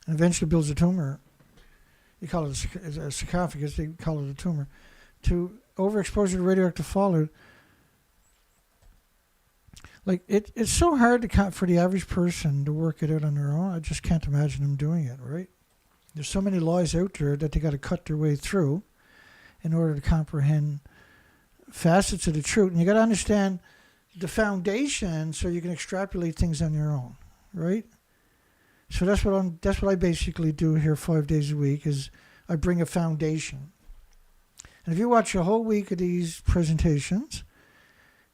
And eventually builds a tumor. You call it a sarcophagus, they call it a tumor. To overexposure to radioactive fallout, like it's so hard for the average person to work it out on their own. I just can't imagine them doing it, right? There's so many lies out there that they got to cut their way through in order to comprehend facets of the truth. And you got to understand the foundation so you can extrapolate things on your own, right? So that's what I basically do here 5 days a week is I bring a foundation. And if you watch a whole week of these presentations,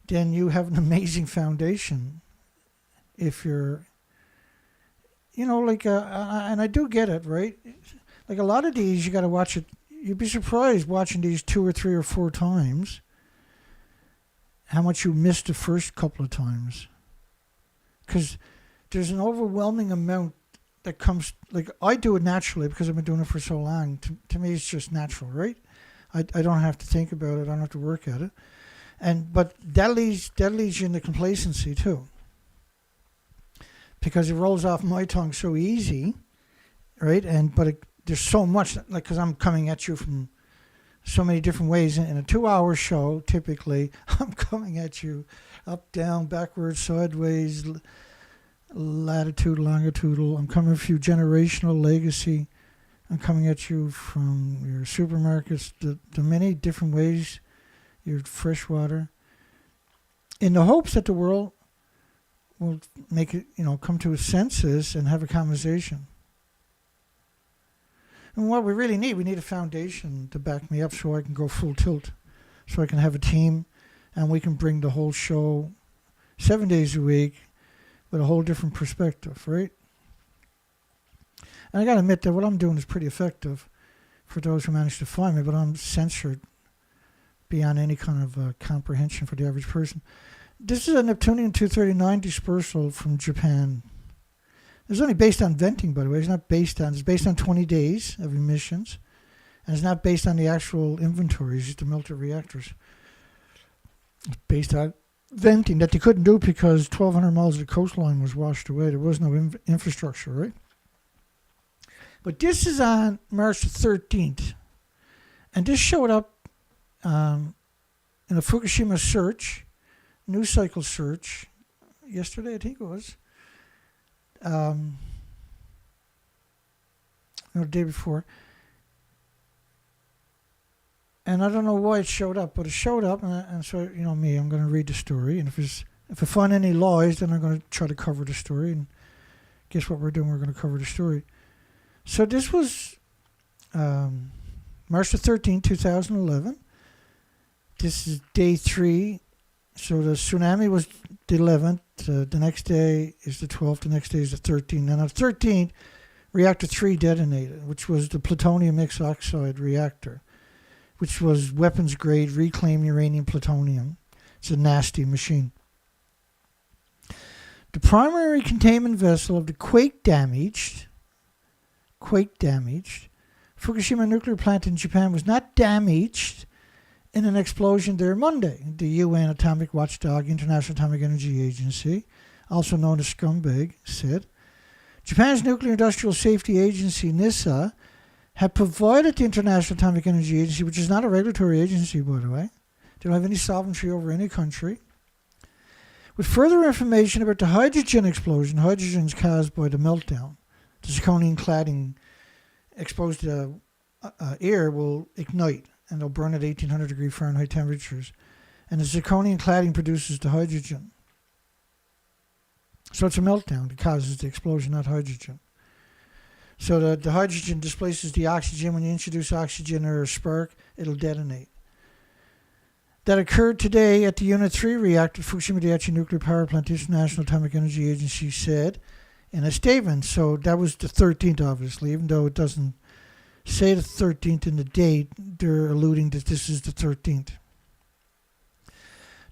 then you have an amazing foundation. If you're, and I do get it, right? Like a lot of these, you got to watch it. You'd be surprised watching these 2 or 3 or 4 times how much you missed the first couple of times. Because there's an overwhelming amount that comes, like I do it naturally because I've been doing it for so long. To me, it's just natural, right? I don't have to think about it. I don't have to work at it. But that leads you into complacency too, because it rolls off my tongue so easy, right? There's so much, like, because I'm coming at you from so many different ways. In a 2-hour show, typically, I'm coming at you up, down, backwards, sideways, latitude, longitudinal. I'm coming for you generational legacy. I'm coming at you from your supermarkets, the many different ways, your fresh water, in the hopes that the world will make it, come to its senses and have a conversation. And what we really need, we need a foundation to back me up so I can go full tilt, so I can have a team and we can bring the whole show 7 days a week with a whole different perspective, right? And I got to admit that what I'm doing is pretty effective for those who manage to find me, but I'm censored beyond any kind of comprehension for the average person. This is a Neptunian 239 dispersal from Japan. It's only based on venting, by the way. It's based on 20 days of emissions, and it's not based on the actual inventories, it's the melted reactors. It's based on venting that they couldn't do because 1,200 miles of the coastline was washed away. There was no infrastructure, right? But this is on March 13th, and this showed up in a Fukushima search, news cycle search, yesterday I think it was, no, the day before. And I don't know why it showed up, but it showed up, and so, me, I'm going to read the story, and if I find any lies, then I'm going to try to cover the story, and guess what we're doing? We're going to cover the story. So this was March the 13th, 2011. This is day 3. So the tsunami was the 11th. The next day is the 12th. The next day is the 13th. And on the 13th, reactor 3 detonated, which was the plutonium mixed oxide reactor, which was weapons-grade reclaimed uranium plutonium. It's a nasty machine. The primary containment vessel of the quake-damaged Fukushima nuclear plant in Japan was not damaged in an explosion there Monday. The UN Atomic Watchdog, International Atomic Energy Agency, also known as Scumbag, said Japan's Nuclear Industrial Safety Agency, NISA, had provided the International Atomic Energy Agency, which is not a regulatory agency, by the way. They don't have any sovereignty over any country, with further information about the hydrogen explosion. Hydrogen is caused by the meltdown. The zirconium cladding exposed to air will ignite, and they'll burn at 1800 degree Fahrenheit temperatures. And the zirconium cladding produces the hydrogen. So it's a meltdown that causes the explosion, not hydrogen. So the hydrogen displaces the oxygen. When you introduce oxygen or a spark, it'll detonate. That occurred today at the Unit 3 reactor, Fukushima Daiichi Nuclear Power Plant. The International Atomic Energy Agency said in a statement. So that was the 13th, obviously, even though it doesn't say the 13th in the date, they're alluding that this is the 13th.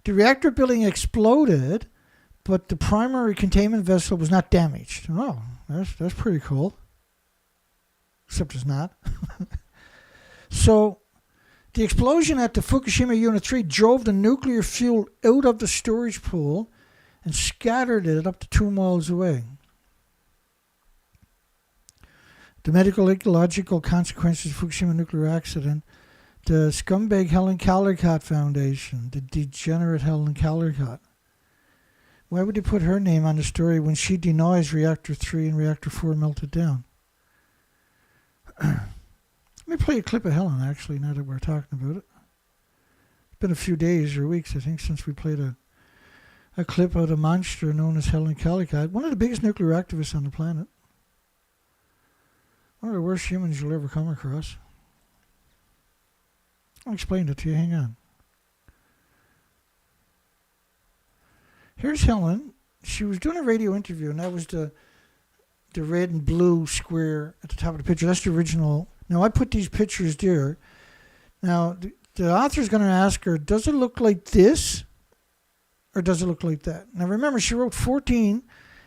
The reactor building exploded, but the primary containment vessel was not damaged. Oh, that's pretty cool. Except it's not. So the explosion at the Fukushima Unit 3 drove the nuclear fuel out of the storage pool and scattered it up to 2 miles away. The medical ecological consequences of Fukushima nuclear accident, the scumbag Helen Caldicott Foundation, the degenerate Helen Caldicott. Why would they put her name on the story when she denies Reactor 3 and Reactor 4 melted down? Let me play a clip of Helen, actually, now that we're talking about it. It's been a few days or weeks, I think, since we played a clip of a monster known as Helen Caldicott, one of the biggest nuclear activists on the planet. One of the worst humans you'll ever come across. I'll explain it to you. Hang on. Here's Helen. She was doing a radio interview, and that was the red and blue square at the top of the picture. That's the original. Now, I put these pictures there. Now, the author's going to ask her, does it look like this, or does it look like that? Now, remember, she wrote 14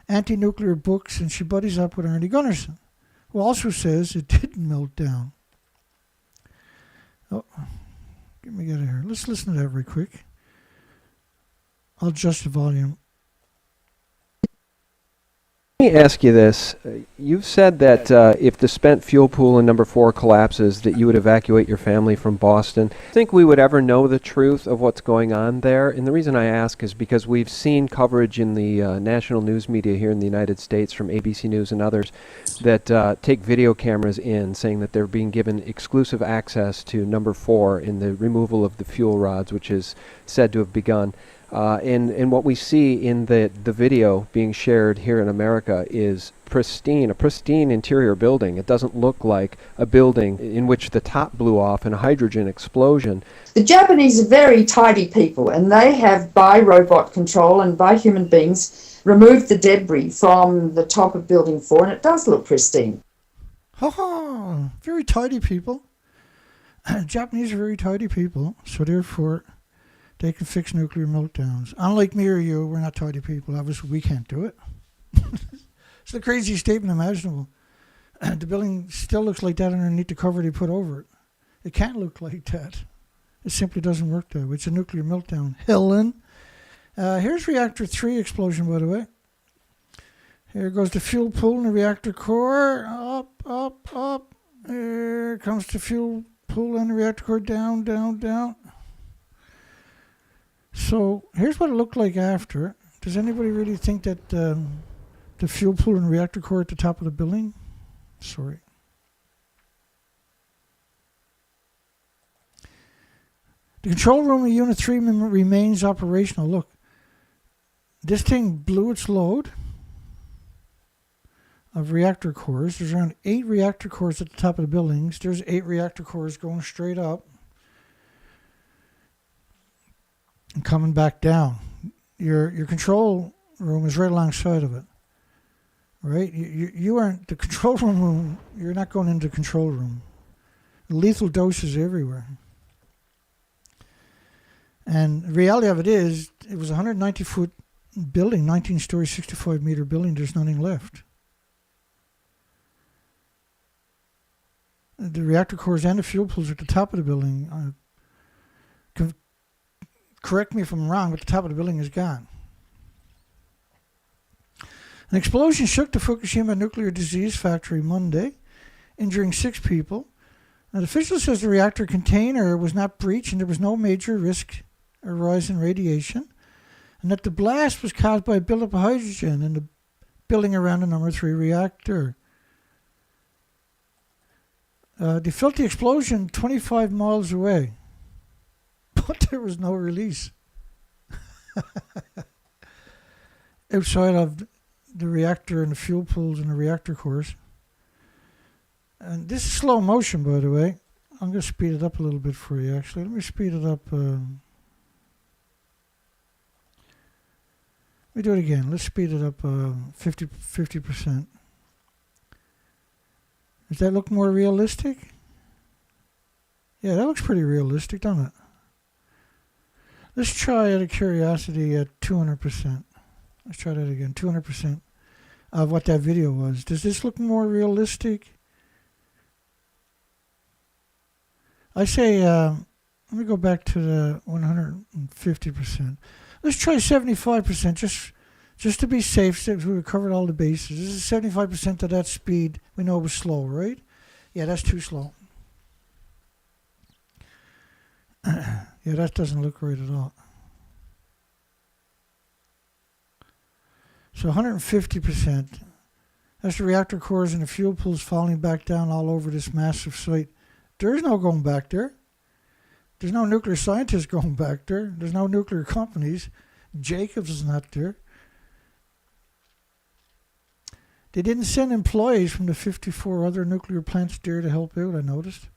anti-nuclear books, and she buddies up with Ernie Gunnarsson, who also says it didn't melt down. Oh, Get me out of here. Let's listen to that very quick. I'll adjust the volume. Let me ask you this. You've said that if the spent fuel pool in number 4 collapses, that you would evacuate your family from Boston. Do you think we would ever know the truth of what's going on there? And the reason I ask is because we've seen coverage in the national news media here in the United States from ABC News and others that take video cameras in, saying that they're being given exclusive access to number 4 in the removal of the fuel rods, which is said to have begun. And what we see in the video being shared here in America is a pristine interior building. It doesn't look like a building in which the top blew off in a hydrogen explosion. The Japanese are very tidy people, and they have, by robot control and by human beings, removed the debris from the top of Building 4, and it does look pristine. Ha ha! Very tidy people. Japanese are very tidy people, so therefore they can fix nuclear meltdowns. Unlike me or you, we're not tidy people. Obviously, we can't do it. It's the craziest statement imaginable. The building still looks like that underneath the cover they put over it. It can't look like that. It simply doesn't work that way. It's a nuclear meltdown. Helen. Here's reactor 3 explosion, by the way. Here goes the fuel pool in the reactor core. Up, up, up. Here comes the fuel pool in the reactor core. Down, down, down. So here's what it looked like after. Does anybody really think that the fuel pool and reactor core at the top of the building? Sorry. The control room of Unit 3 remains operational. Look, this thing blew its load of reactor cores. There's around 8 reactor cores at the top of the buildings. There's 8 reactor cores going straight up and coming back down. Your control room is right alongside of it, right? You aren't the control room. You're not going into the control room. Lethal doses everywhere. And the reality of it is, it was a 190-foot building, 19-story, 65-meter building. There's nothing left. The reactor cores and the fuel pools at the top of the building. Correct me if I'm wrong, but the top of the building is gone. An explosion shook the Fukushima nuclear disease factory Monday, injuring 6 people. Now, the official says the reactor container was not breached and there was no major risk or rise in radiation, and that the blast was caused by a buildup of hydrogen in the building around the number 3 reactor. They felt the explosion 25 miles away, but there was no release outside of the reactor and the fuel pools and the reactor cores. And this is slow motion, by the way. I'm going to speed it up a little bit for you, actually. Let me speed it up. Let me do it again. Let's speed it up 50%. Does that look more realistic? Yeah, that looks pretty realistic, doesn't it? Let's try, out of curiosity, at 200%. Let's try that again. 200% of what that video was. Does this look more realistic? I say, let me go back to the 150%. Let's try 75%, just to be safe, since we covered all the bases. This is 75% of that speed. We know it was slow, right? Yeah, that's too slow. Yeah, that doesn't look right at all. So 150%. That's the reactor cores and the fuel pools falling back down all over this massive site. There's no going back there. There's no nuclear scientists going back there. There's no nuclear companies. Jacobs is not there. They didn't send employees from the 54 other nuclear plants there to help out, I noticed.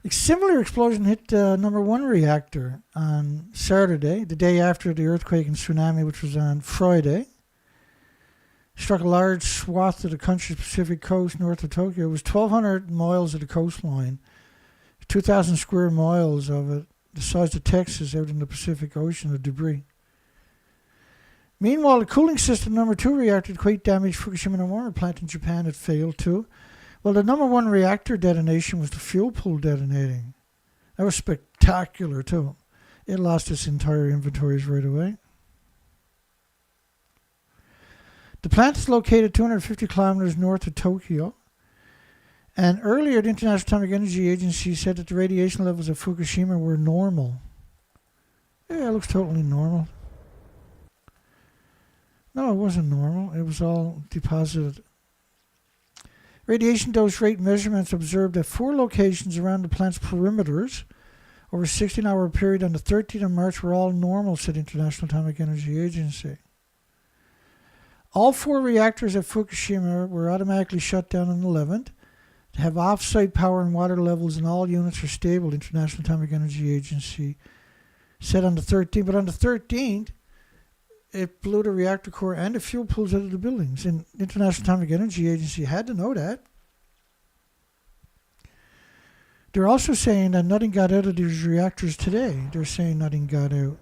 A similar explosion hit number 1 reactor on Saturday, the day after the earthquake and tsunami, which was on Friday. Struck a large swath of the country's Pacific coast north of Tokyo. It was 1,200 miles of the coastline, 2,000 square miles of it, the size of Texas out in the Pacific Ocean of debris. Meanwhile, the cooling system number 2 reactor quake damaged Fukushima nuclear plant in Japan had failed too. Well, the number one reactor detonation was the fuel pool detonating. That was spectacular, too. It lost its entire inventories right away. The plant is located 250 kilometers north of Tokyo. And earlier, the International Atomic Energy Agency said that the radiation levels of Fukushima were normal. Yeah, it looks totally normal. No, it wasn't normal. It was all deposited. Radiation dose rate measurements observed at 4 locations around the plant's perimeters over a 16-hour period on the 13th of March were all normal, said the International Atomic Energy Agency. All 4 reactors at Fukushima were automatically shut down on the 11th. They have off-site power and water levels, and all units are stable, the International Atomic Energy Agency said on the 13th. But on the 13th, it blew the reactor core and the fuel pools out of the buildings. And the International Atomic Energy Agency had to know that. They're also saying that nothing got out of these reactors today. They're saying nothing got out.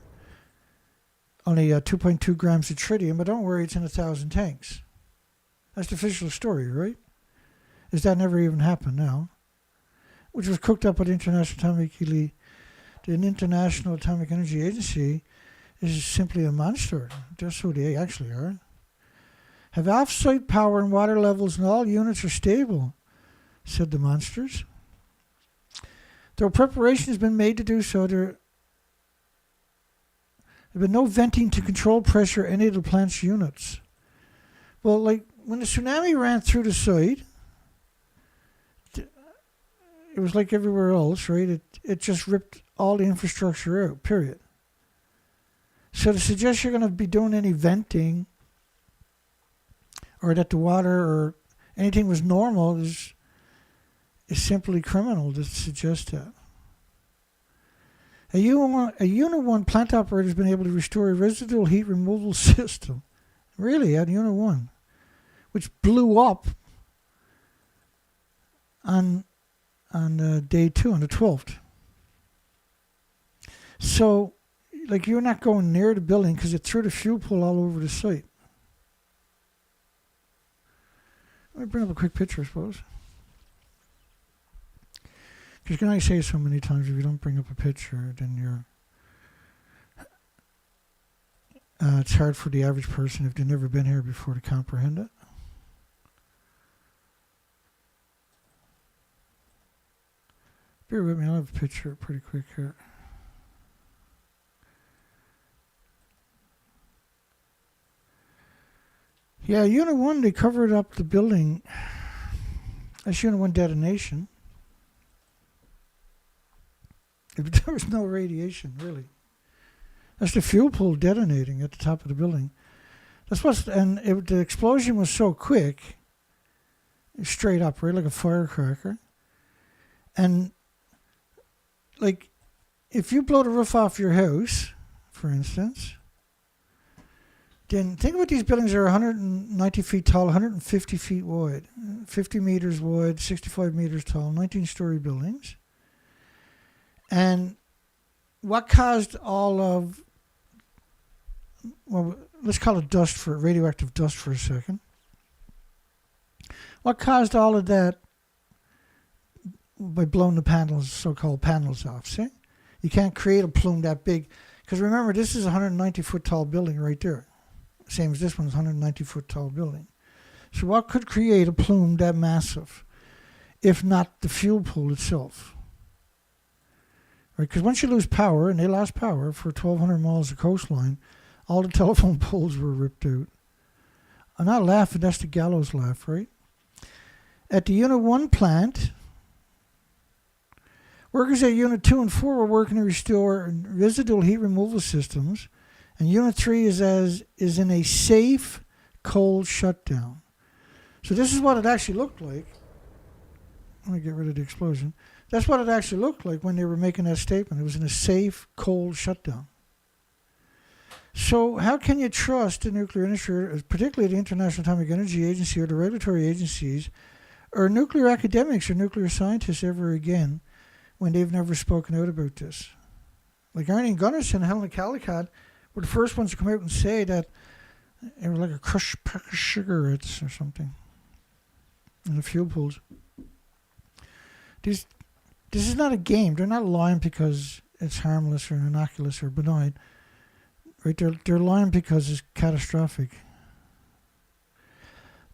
Only 2.2 grams of tritium, but don't worry, it's in 1,000 tanks. That's the official story, right? Is that never even happened now? Which was cooked up by the International Atomic Energy Agency is simply a monster. That's who they actually are. Have off-site power and water levels and all units are stable, said the monsters. Though preparation has been made to do so, there have been no venting to control pressure in any of the plant's units. Well, like when the tsunami ran through the site, it was like everywhere else, right? It just ripped all the infrastructure out, period. So to suggest you're going to be doing any venting or that the water or anything was normal is simply criminal to suggest that. A Unit 1 plant operator has been able to restore a residual heat removal system, really, at Unit 1, which blew up on day 2, on the 12th. So, like, you're not going near the building because it threw the fuel pool all over the site. Let me bring up a quick picture, I suppose. Because can I say so many times, if you don't bring up a picture, then you're... it's hard for the average person, if they've never been here before, to comprehend it. Bear with me, I'll have a picture pretty quick here. Yeah, Unit 1, they covered up the building. That's Unit 1 detonation. There was no radiation, really. That's the fuel pool detonating at the top of the building. The explosion was so quick, straight up, right, like a firecracker. And, like, if you blow the roof off your house, for instance, then think about these buildings that are 190 feet tall, 150 feet wide, 50 meters wide, 65 meters tall, 19-story buildings. And what caused all of, well, let's call it radioactive dust for a second. What caused all of that by blowing the panels, so-called panels off, see? You can't create a plume that big. Because remember, this is a 190-foot tall building right there. Same as this one's 190-foot tall building. So what could create a plume that massive, if not the fuel pool itself? Right, because once you lose power, and they lost power for 1,200 miles of coastline, all the telephone poles were ripped out. I'm not laughing, that's the gallows laugh, right? At the Unit 1 plant, workers at Unit 2 and 4 were working to restore residual heat removal systems, and Unit 3 is in a safe, cold shutdown. So this is what it actually looked like. Let me get rid of the explosion. That's what it actually looked like when they were making that statement. It was in a safe, cold shutdown. So how can you trust the nuclear industry, particularly the International Atomic Energy Agency or the regulatory agencies, or nuclear academics or nuclear scientists ever again when they've never spoken out about this? Like Arnie Gunnarsson and Helen Caldicott were the first ones to come out and say that it was like a crushed pack of cigarettes or something in the fuel pools. This is not a game. They're not lying because it's harmless or innocuous or benign. Right? They're lying because it's catastrophic.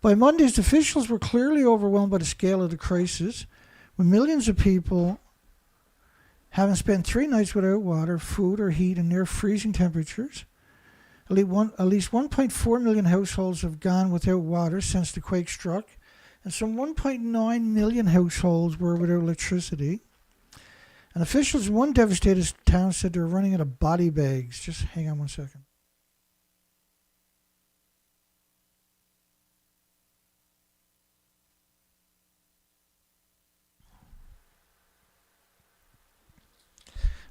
By Monday's officials were clearly overwhelmed by the scale of the crisis, with millions of people having spent 3 nights without water, food, or heat in near freezing temperatures. At least 1.4 million households have gone without water since the quake struck, and some 1.9 million households were without electricity. And officials in one devastated town said they're running out of body bags. Just hang on one second.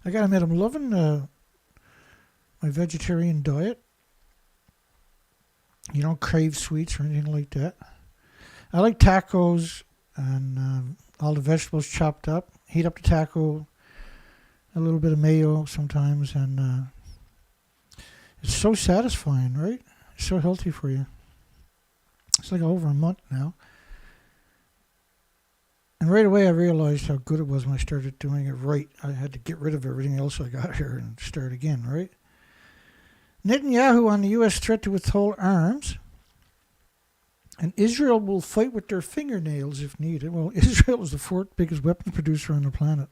I gotta admit, I'm loving my vegetarian diet. You don't crave sweets or anything like that. I like tacos and all the vegetables chopped up. Heat up the taco, a little bit of mayo sometimes, and it's so satisfying, right? It's so healthy for you. It's like over a month now. And right away I realized how good it was when I started doing it right. I had to get rid of everything else I got here and start again, right? Netanyahu on the U.S. threat to withhold arms. And Israel will fight with their fingernails if needed. Well, Israel is the 4th biggest weapons producer on the planet.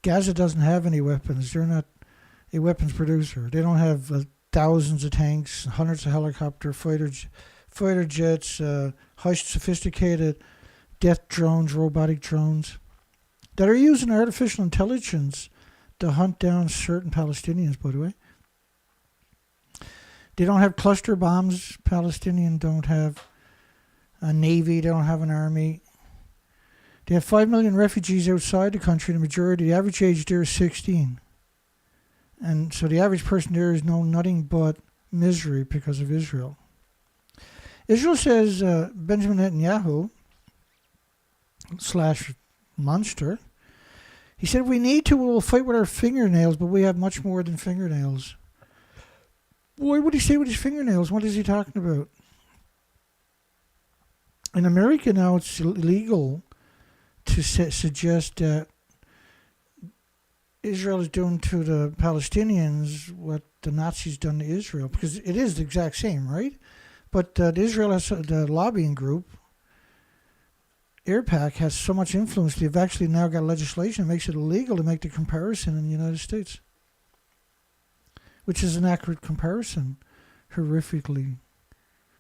Gaza doesn't have any weapons. They're not a weapons producer. They don't have thousands of tanks, hundreds of helicopter fighter jets, high sophisticated death drones, robotic drones, that are using artificial intelligence to hunt down certain Palestinians, by the way. They don't have cluster bombs. Palestinians don't have a navy. They don't have an army. They have 5 million refugees outside the country. The majority, the average age there is 16. And so the average person there is known nothing but misery because of Israel. Israel says Benjamin Netanyahu / monster. He said, we need to, we will fight with our fingernails, but we have much more than fingernails. Why would he say with his fingernails? What is he talking about? In America now, it's illegal to suggest that Israel is doing to the Palestinians what the Nazis done to Israel, because it is the exact same, right? But Israel has the lobbying group, AIRPAC, has so much influence. They've actually now got legislation that makes it illegal to make the comparison in the United States, which is an accurate comparison, horrifically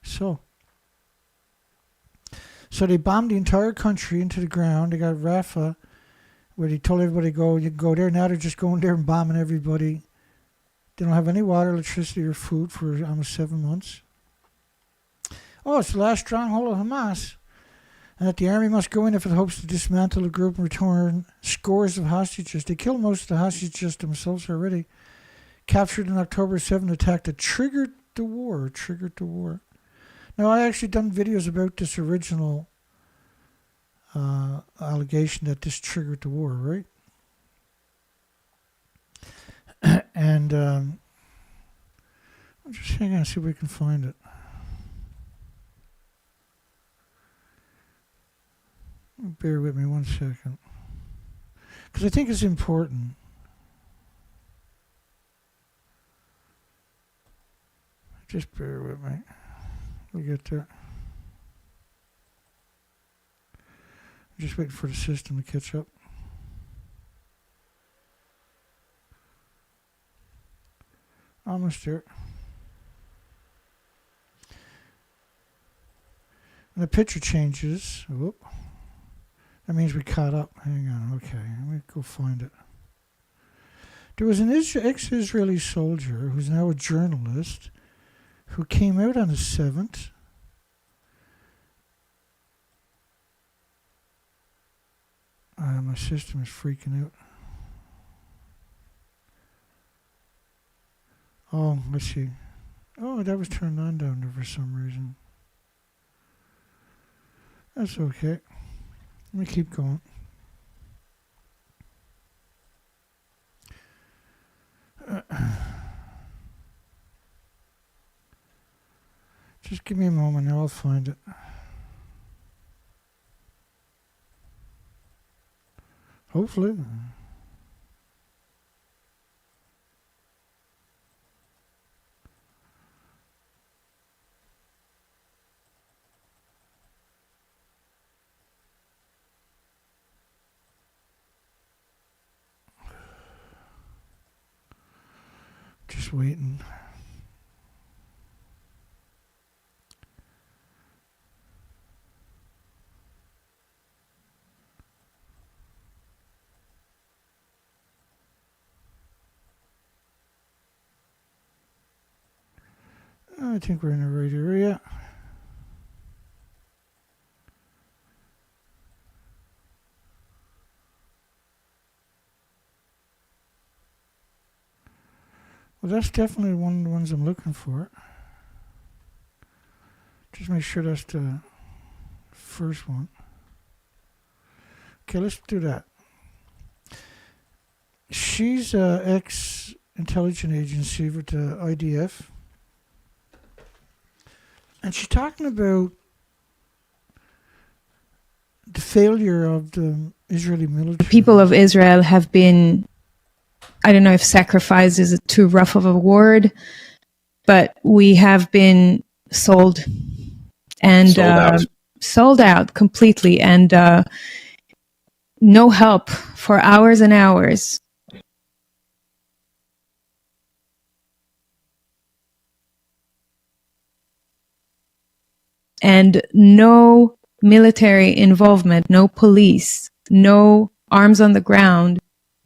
so. So they bombed the entire country into the ground. They got Rafah, where they told everybody you can go there. Now they're just going there and bombing everybody. They don't have any water, electricity, or food for almost 7 months. Oh, it's the last stronghold of Hamas. And that the army must go in if it hopes to dismantle the group and return scores of hostages. They killed most of the hostages themselves already. Captured in October 7th attack that triggered the war. Now, I actually done videos about this original allegation that this triggered the war, right? And I'm just hang on and see if we can find it. Bear with me 1 second, because I think it's important. Just bear with me. We'll get there. I'm just waiting for the system to catch up. Almost there. And the picture changes. Whoop. That means we caught up. Hang on. Okay. Let me go find it. There was an ex-Israeli soldier who's now a journalist who came out on the 7th. My system is freaking out. Oh, let's see. Oh, that was turned on down there for some reason. That's okay. Let me keep going. Just give me a moment and I'll find it. Hopefully. Just waiting. I think we're in the right area. Well, that's definitely one of the ones I'm looking for. Just make sure that's the first one. Okay, let's do that. She's an ex-intelligence agency with the IDF. And she's talking about the failure of the Israeli military. The people of Israel have been, I don't know if sacrifice is too rough of a word, but we have been sold and sold out completely, and no help for hours and hours. And no military involvement, no police, no arms on the ground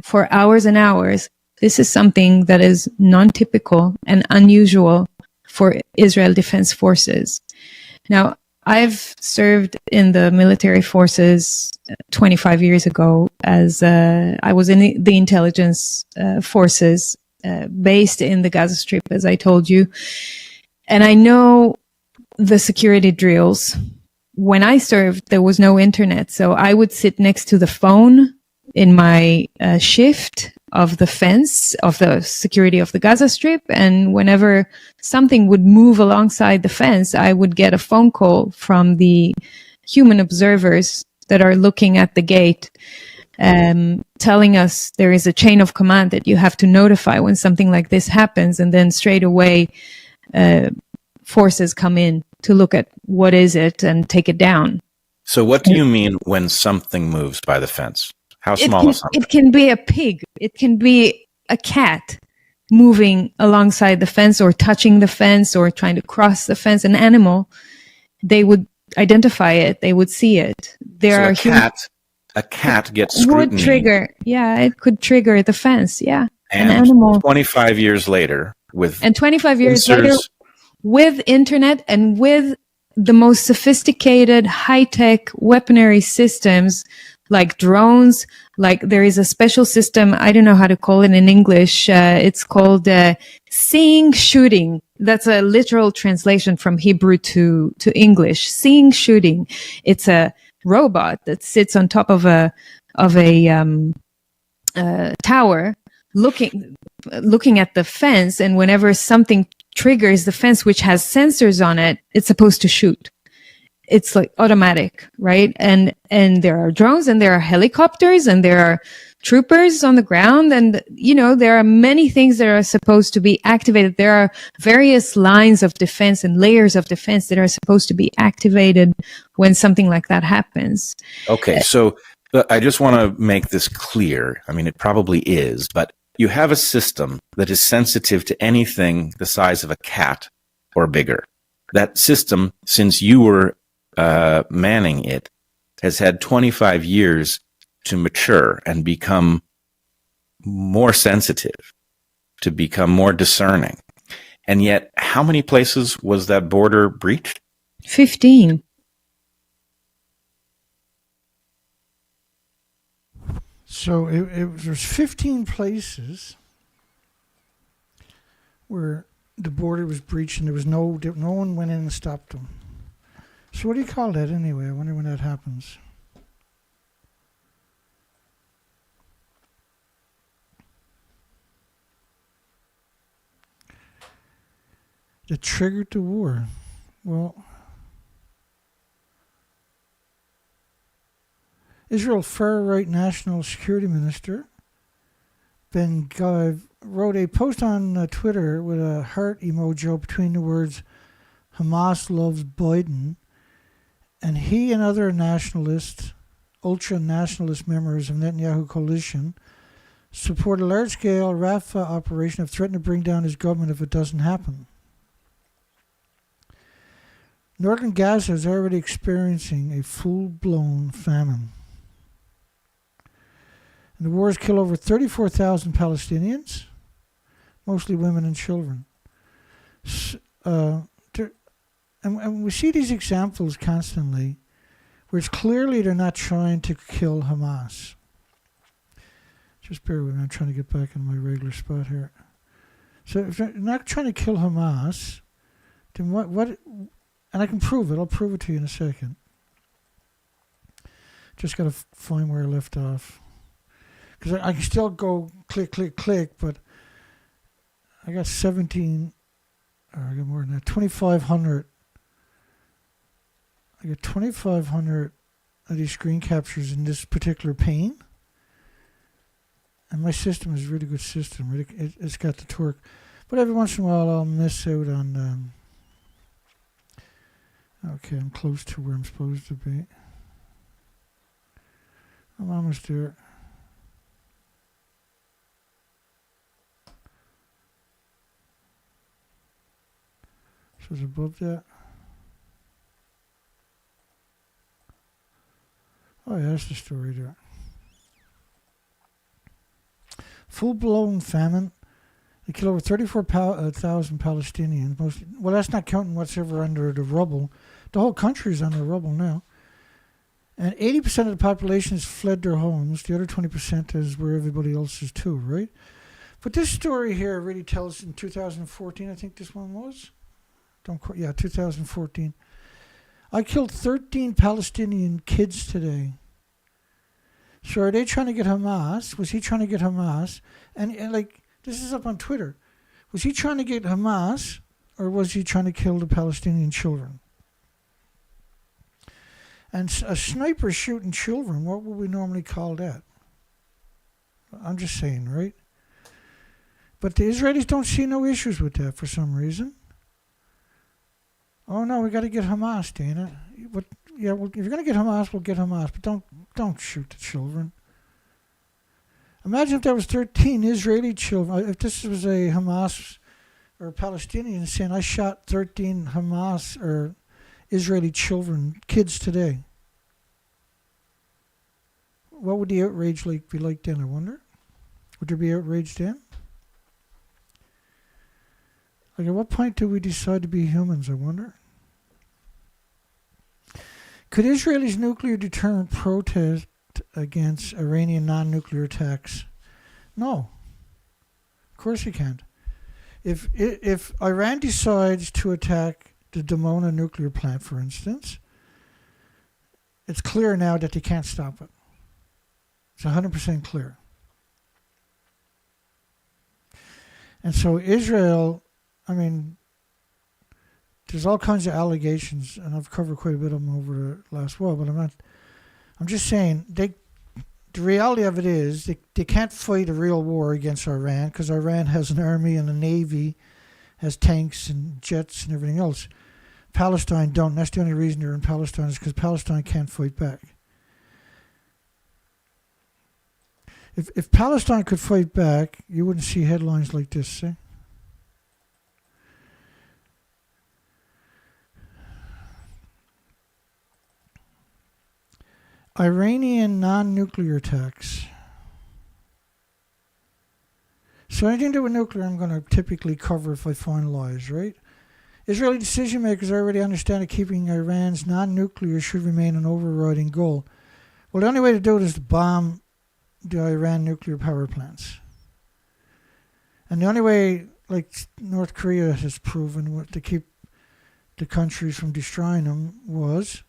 for hours and hours. This is something that is non-typical and unusual for Israel Defense Forces. Now, I've served in the military forces 25 years ago as I was in the intelligence forces based in the Gaza Strip, as I told you. And I know the security drills. When I served, there was no internet, so I would sit next to the phone in my shift of the fence of the security of the Gaza Strip, and whenever something would move alongside the fence, I would get a phone call from the human observers that are looking at the gate, telling us there is a chain of command that you have to notify when something like this happens, and then straight away forces come in to look at what is it and take it down. So what do you mean when something moves by the fence? How small is something? It can be a pig. It can be a cat moving alongside the fence or touching the fence or trying to cross the fence. An animal, they would identify it. They would see it. A cat gets scrutiny. Would trigger. Yeah, it could trigger the fence. Yeah. And an animal. 25 years later with 25 years sensors, later, with internet and with the most sophisticated high-tech weaponry systems like drones, like there is a special system, I don't know how to call it in English, it's called seeing shooting. That's a literal translation from Hebrew to English. Seeing shooting. It's a robot that sits on top of a tower looking at the fence, and whenever something triggers the fence, which has sensors on it, it's supposed to shoot. It's like automatic, right? And there are drones and there are helicopters and there are troopers on the ground. And, you know, there are many things that are supposed to be activated. There are various lines of defense and layers of defense that are supposed to be activated when something like that happens. Okay. So I just want to make this clear. I mean, it probably is, but you have a system that is sensitive to anything the size of a cat or bigger. That system, since you were manning it, has had 25 years to mature and become more sensitive, to become more discerning. And yet, how many places was that border breached? 15. So there's 15 places where the border was breached and there was no one went in and stopped them. So what do you call that anyway? I wonder when that happens. That triggered the war. Well, Israel far-right national security minister Ben Gvir wrote a post on Twitter with a heart emoji between the words Hamas loves Biden, and he and other nationalists, ultra-nationalist members of Netanyahu coalition support a large-scale Rafah operation have threatened to bring down his government if it doesn't happen. Northern Gaza is already experiencing a full-blown famine. And the war has killed over 34,000 Palestinians, mostly women and children. And we see these examples constantly where it's clearly they're not trying to kill Hamas. Just bear with me, I'm trying to get back in my regular spot here. So if they're not trying to kill Hamas, then what and I can prove it, I'll prove it to you in a second. Just got to find where I left off. Because I can still go click, click, click, but I got 17, or I got more than that, 2,500. I got 2,500 of these screen captures in this particular pane. And my system is a really good system. It's got the torque. But every once in a while I'll miss out on... okay, I'm close to where I'm supposed to be. I'm almost there. So it's above that. Oh yeah, that's the story there. Full-blown famine. They killed over 34,000 Palestinians. Well, that's not counting what's ever under the rubble. The whole country is under rubble now. And 80% of the population has fled their homes. The other 20% is where everybody else is too, right? But this story here really tells in 2014, I think this one was. 2014. I killed 13 Palestinian kids today. So are they trying to get Hamas? Was he trying to get Hamas? And like, this is up on Twitter. Was he trying to get Hamas, or was he trying to kill the Palestinian children? And a sniper shooting children, what would we normally call that? I'm just saying, right? But the Israelis don't see no issues with that for some reason. Oh no, we got to get Hamas, Dana. But yeah, well, if you're going to get Hamas, we'll get Hamas. But don't shoot the children. Imagine if there was 13 Israeli children. If this was a Hamas or a Palestinian saying, I shot 13 Hamas or Israeli children, kids today. What would the outrage be like then, I wonder? Would there be outrage then? Like, at what point do we decide to be humans, I wonder? Could Israel's nuclear deterrent protest against Iranian non-nuclear attacks? No. Of course it can't. If Iran decides to attack the Dimona nuclear plant, for instance, it's clear now that they can't stop it. It's 100% clear. And so Israel, I mean, there's all kinds of allegations, and I've covered quite a bit of them over the last while, but I'm just saying, the reality of it is they can't fight a real war against Iran because Iran has an army and a navy, has tanks and jets and everything else. Palestine don't. That's the only reason they're in Palestine is because Palestine can't fight back. If Palestine could fight back, you wouldn't see headlines like this, see? Iranian non-nuclear attacks. So anything to do with nuclear I'm going to typically cover if I find lies, right? Israeli decision makers already understand that keeping Iran's non-nuclear should remain an overriding goal. Well, the only way to do it is to bomb the Iran nuclear power plants. And the only way, like North Korea has proven, to keep the countries from destroying them was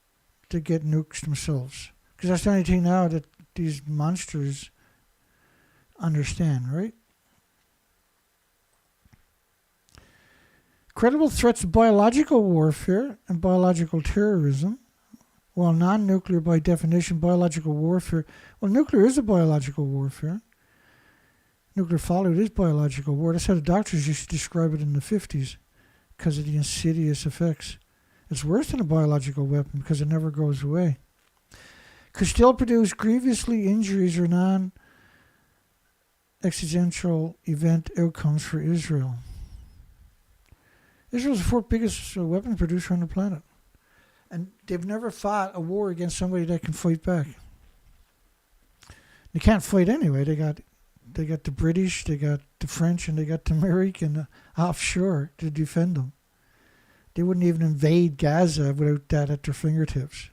to get nukes themselves. Because that's the only thing now that these monsters understand, right? Credible threats of biological warfare and biological terrorism. Well, non-nuclear by definition, biological warfare. Well, nuclear is a biological warfare. Nuclear fallout is biological war. That's how the doctors used to describe it in the 50s because of the insidious effects. It's worse than a biological weapon because it never goes away. Could still produce grievously injuries or non-existential event outcomes for Israel. Israel's the fourth biggest weapon producer on the planet. And they've never fought a war against somebody that can fight back. They can't fight anyway. They got the British, they got the French, and they got the American offshore to defend them. They wouldn't even invade Gaza without that at their fingertips.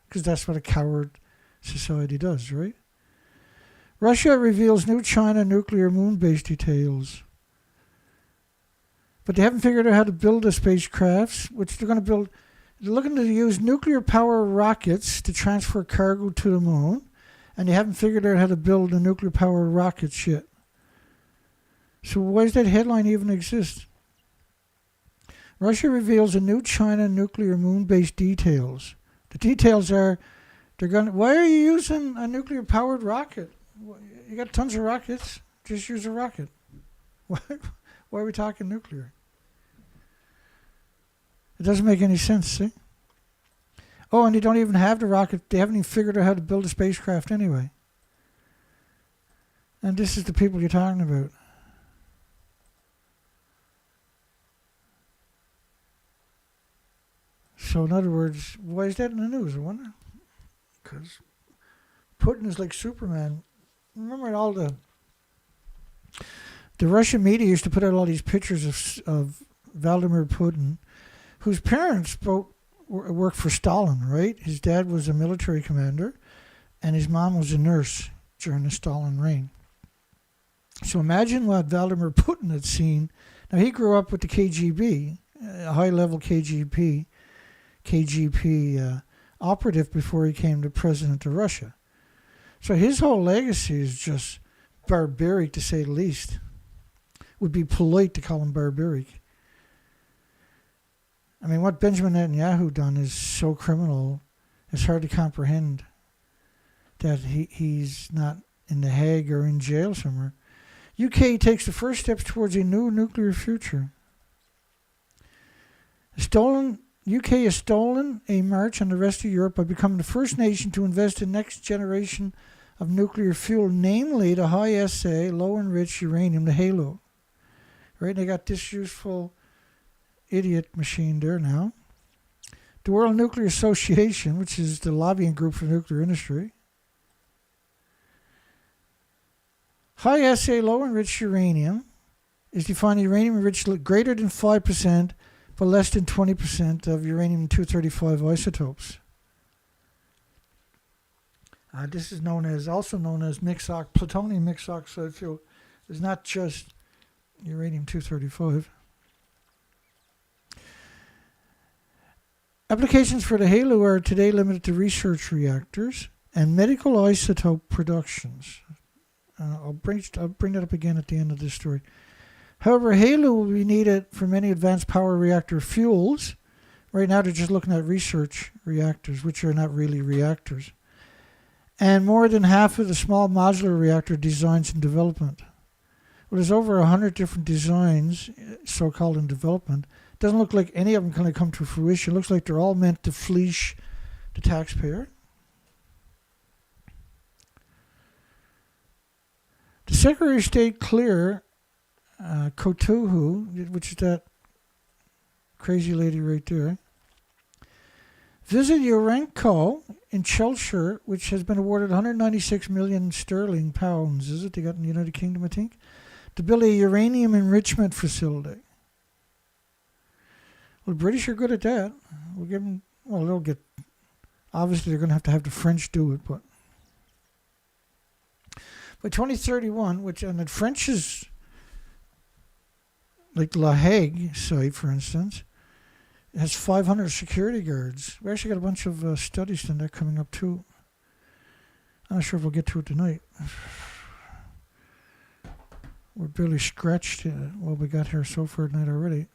Because that's what a coward society does, right? Russia reveals new China nuclear moon base details. But they haven't figured out how to build the spacecrafts, which they're going to build. They're looking to use nuclear power rockets to transfer cargo to the moon. And they haven't figured out how to build a nuclear power rockets yet. So why does that headline even exist? Russia reveals a new China nuclear moon base details. The details are, why are you using a nuclear powered rocket? You got tons of rockets, just use a rocket. Why are we talking nuclear? It doesn't make any sense, see? Oh, and they don't even have the rocket. They haven't even figured out how to build a spacecraft anyway. And this is the people you're talking about. So in other words, why is that in the news, I wonder? Because Putin is like Superman. Remember all the Russian media used to put out all these pictures of Vladimir Putin, whose parents both worked for Stalin, right? His dad was a military commander, and his mom was a nurse during the Stalin reign. So imagine what Vladimir Putin had seen. Now, he grew up with the KGB, a high-level KGB operative before he came to president of Russia. So his whole legacy is just barbaric, to say the least. Would be polite to call him barbaric. I mean, what Benjamin Netanyahu done is so criminal, it's hard to comprehend that he's not in The Hague or in jail somewhere. UK takes the first steps towards a new nuclear future. UK has stolen a march on the rest of Europe by becoming the first nation to invest in next generation of nuclear fuel, namely the high-assay, low-enriched uranium, the HALO. Right? They got this useful idiot machine there now. The World Nuclear Association, which is the lobbying group for the nuclear industry. High-assay, low-enriched uranium is defined uranium enriched greater than 5%, but less than 20% of uranium-235 isotopes. This is also known as plutonium mixed oxide fuel. It's not just uranium-235. Applications for the HALO are today limited to research reactors and medical isotope productions. I'll bring that up again at the end of this story. However, HALO will be needed for many advanced power reactor fuels. Right now they're just looking at research reactors, which are not really reactors. And more than half of the small modular reactor designs in development. Well, there's over 100 different designs, so-called in development. Doesn't look like any of them going to come to fruition. It looks like they're all meant to fleece the taxpayer. The Secretary of State Claire Kotuhu, which is that crazy lady right there, visited Urenco in Cheshire, which has been awarded 196 million sterling pounds, is it? They got in the United Kingdom, I think, to build a uranium enrichment facility. Well, the British are good at that. We'll give them, well, they'll get, obviously they're going to have the French do it, but by 2031, and the French is, like La Hague site, for instance, it has 500 security guards. We actually got a bunch of studies on that coming up too. I'm not sure if we'll get to it tonight. We're barely scratched what we got here so far tonight already.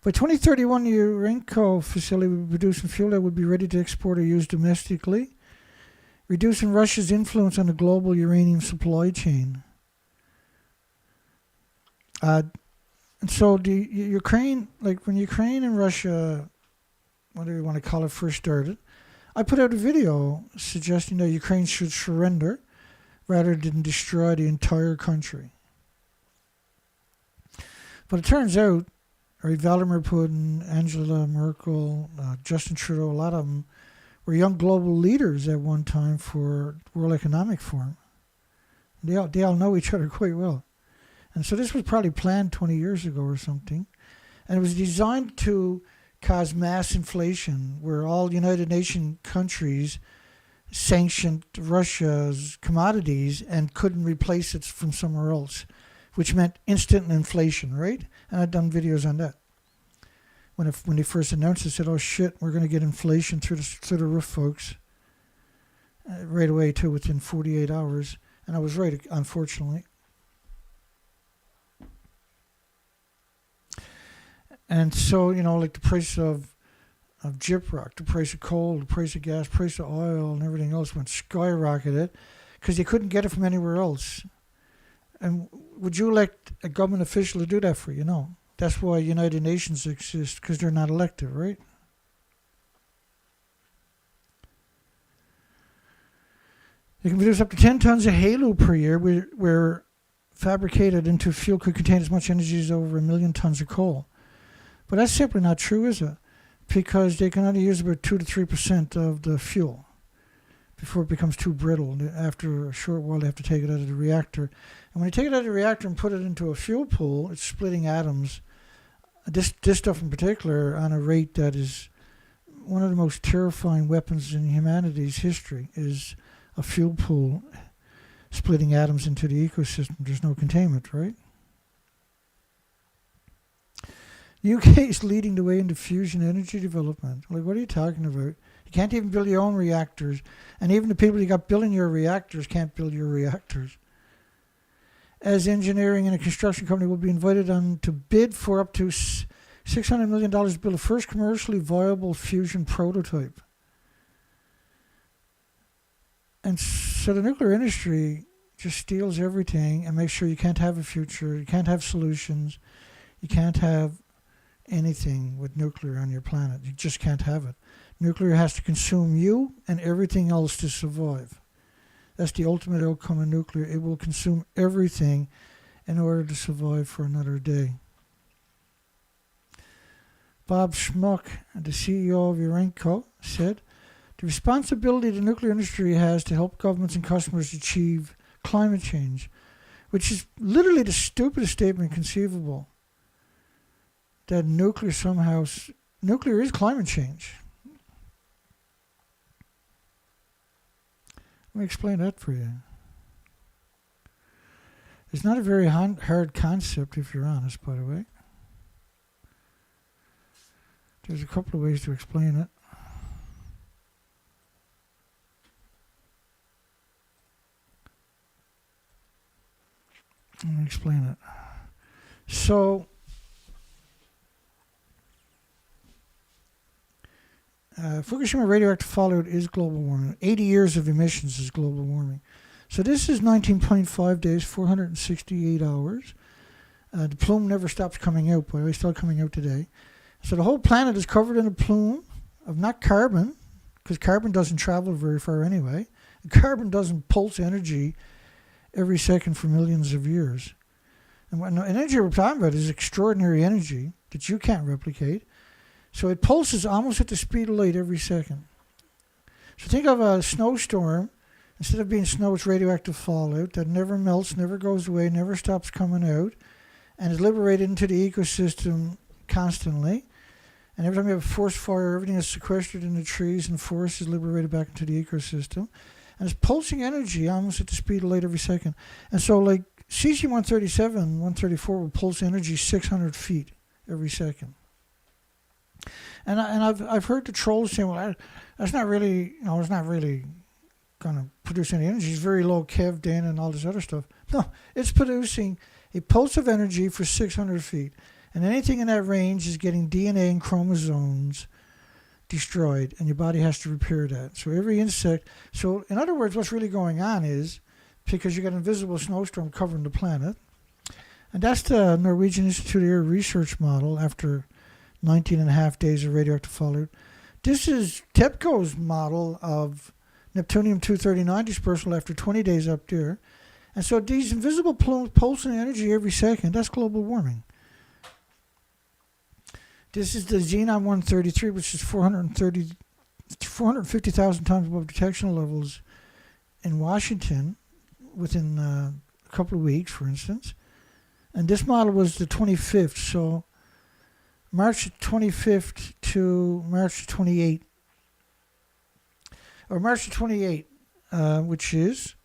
By 2031, the Urenco facility would be producing fuel that would be ready to export or use domestically, reducing Russia's influence on the global uranium supply chain. And so the Ukraine, like when Ukraine and Russia, whatever you want to call it, first started, I put out a video suggesting that Ukraine should surrender rather than destroy the entire country. But it turns out, right, Vladimir Putin, Angela Merkel, Justin Trudeau, a lot of them were young global leaders at one time for World Economic Forum. They all know each other quite well. And so this was probably planned 20 years ago or something. And it was designed to cause mass inflation where all United Nations countries sanctioned Russia's commodities and couldn't replace it from somewhere else, which meant instant inflation, right? And I've done videos on that. When they first announced it, said, "Oh shit, we're going to get inflation through the roof, folks." Right away, too, within 48 hours. And I was right, unfortunately. And so, like the price of gyprock, the price of coal, the price of gas, price of oil, and everything else went skyrocketed because they couldn't get it from anywhere else. And would you elect a government official to do that for you? No. That's why United Nations exists, because they're not elected, right? They can produce up to 10 tons of HALEU per year, where fabricated into fuel could contain as much energy as over 1 million tons of coal. But that's simply not true, is it? Because they can only use about 2 to 3% of the fuel before it becomes too brittle. After a short while, they have to take it out of the reactor. And when you take it out of the reactor and put it into a fuel pool, it's splitting atoms. This stuff in particular, on a rate that is one of the most terrifying weapons in humanity's history, is a fuel pool splitting atoms into the ecosystem. There's no containment, right? The UK is leading the way into fusion energy development. Like, what are you talking about? You can't even build your own reactors. And even the people you got building your reactors can't build your reactors. As engineering and a construction company will be invited on to bid for up to $600 million to build the first commercially viable fusion prototype. And so the nuclear industry just steals everything and makes sure you can't have a future, you can't have solutions, you can't have anything with nuclear on your planet. You just can't have it. Nuclear has to consume you and everything else to survive. That's the ultimate outcome of nuclear. It will consume everything in order to survive for another day. Bob Schmuck, the CEO of Urenco, said, "The responsibility the nuclear industry has to help governments and customers achieve climate change," which is literally the stupidest statement conceivable. That nuclear is climate change. Let me explain that for you. It's not a very hard concept, if you're honest, by the way. There's a couple of ways to explain it. Let me explain it. So, Fukushima radioactive fallout is global warming. 80 years of emissions is global warming. So this is 19.5 days, 468 hours. The plume never stops coming out, by the way, still coming out today. So the whole planet is covered in a plume of not carbon, because carbon doesn't travel very far anyway. And carbon doesn't pulse energy every second for millions of years. And what energy we're talking about is extraordinary energy that you can't replicate. So it pulses almost at the speed of light every second. So think of a snowstorm. Instead of being snow, it's radioactive fallout that never melts, never goes away, never stops coming out, and is liberated into the ecosystem constantly. And every time you have a forest fire, everything is sequestered in the trees and forests is liberated back into the ecosystem. And it's pulsing energy almost at the speed of light every second. And so like CC-137, 134 will pulse energy 600 feet every second. And I've heard the trolls saying, well, that's not really, it's not really going to produce any energy. It's very low kev, data, and all this other stuff. No, it's producing a pulse of energy for 600 feet. And anything in that range is getting DNA and chromosomes destroyed, and your body has to repair that. So every insect. So in other words, what's really going on is, because you got an invisible snowstorm covering the planet, and that's the Norwegian Institute of Air Research model after 19 and a half days of radioactive fallout. This is TEPCO's model of Neptunium-239 dispersal after 20 days up there. And so these invisible plumes pulsing energy every second, that's global warming. This is the Xenon-133, which is 450,000 times above detection levels in Washington within a couple of weeks, for instance. And this model was the 25th, so March 25th to March 28th. Or March 28th, which is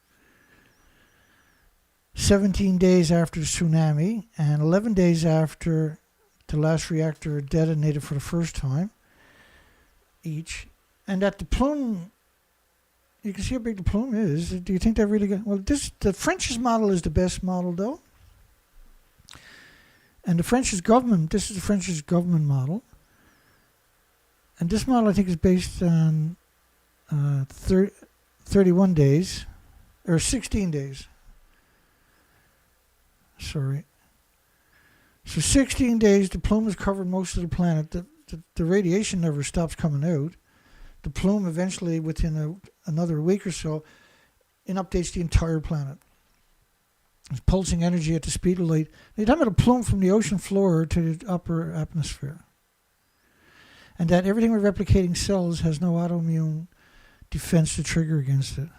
17 days after the tsunami and 11 days after the last reactor detonated for the first time each. And that the plume, you can see how big the plume is. Do you think that really good? Well, the French's model is the best model, though. And the French's government, this is the French's government model. And this model, I think, is based on 31 days, or 16 days. Sorry. So 16 days, the plume has covered most of the planet. The radiation never stops coming out. The plume eventually, within another week or so, inundates the entire planet. It's pulsing energy at the speed of light. You're talking about a plume from the ocean floor to the upper atmosphere. And that everything with replicating cells has no autoimmune defense to trigger against it.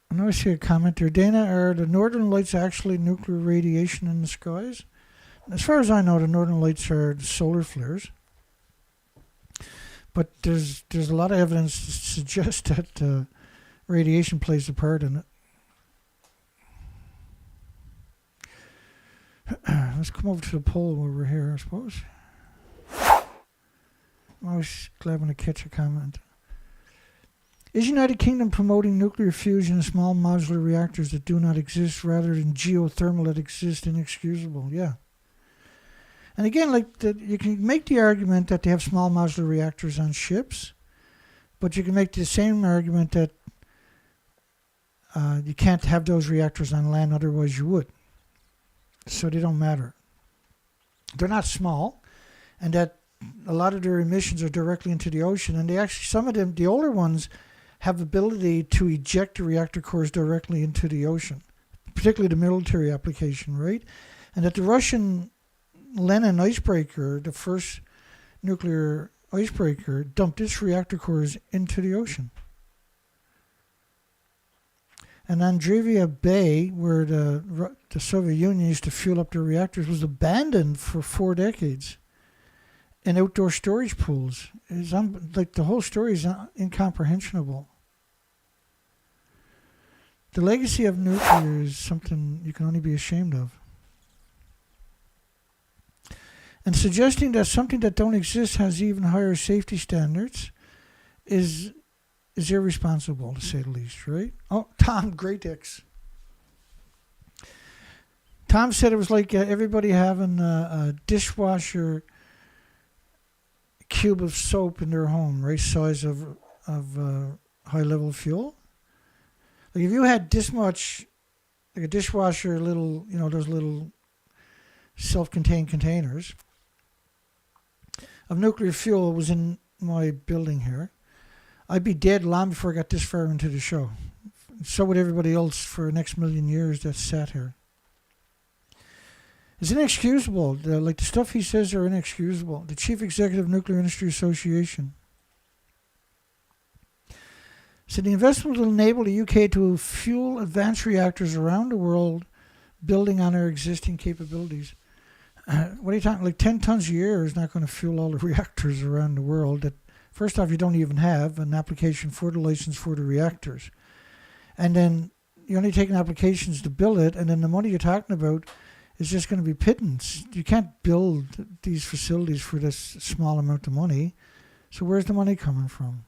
I know I see a comment there. Dana, are the northern lights actually nuclear radiation in the skies? As far as I know, the northern lights are the solar flares. But there's a lot of evidence to suggest that radiation plays a part in it. Let's come over to the pole over here, I suppose. I'm always glad when I catch a comment. Is United Kingdom promoting nuclear fusion in small modular reactors that do not exist rather than geothermal that exist inexcusable? Yeah. And again, you can make the argument that they have small modular reactors on ships, but you can make the same argument that you can't have those reactors on land, otherwise you would. So they don't matter. They're not small, and that a lot of their emissions are directly into the ocean, and they actually, some of them, the older ones, have ability to eject the reactor cores directly into the ocean, particularly the military application, right? And that the Russian Lenin icebreaker, the first nuclear icebreaker, dumped its reactor cores into the ocean. And Andreevia Bay, where the Soviet Union used to fuel up their reactors, was abandoned for 4 decades in outdoor storage pools. The whole story is incomprehensible. The legacy of nuclear is something you can only be ashamed of. And suggesting that something that don't exist has even higher safety standards is irresponsible, to say the least, right? Oh, Tom, great X. Tom said it was like everybody having a dishwasher cube of soap in their home, right? Size of high-level fuel. Like if you had this much, like a dishwasher, little, those little self-contained containers of nuclear fuel was in my building here, I'd be dead long before I got this far into the show. So would everybody else for the next million years that sat here. It's inexcusable. The stuff he says are inexcusable. The Chief Executive of Nuclear Industry Association said the investment will enable the UK to fuel advanced reactors around the world, building on our existing capabilities. What are you talking? Like 10 tons a year is not going to fuel all the reactors around the world. That first off, you don't even have an application for the license for the reactors, and then you're only taking applications to build it, and then the money you're talking about is just going to be pittance. You can't build these facilities for this small amount of money. So where's the money coming from?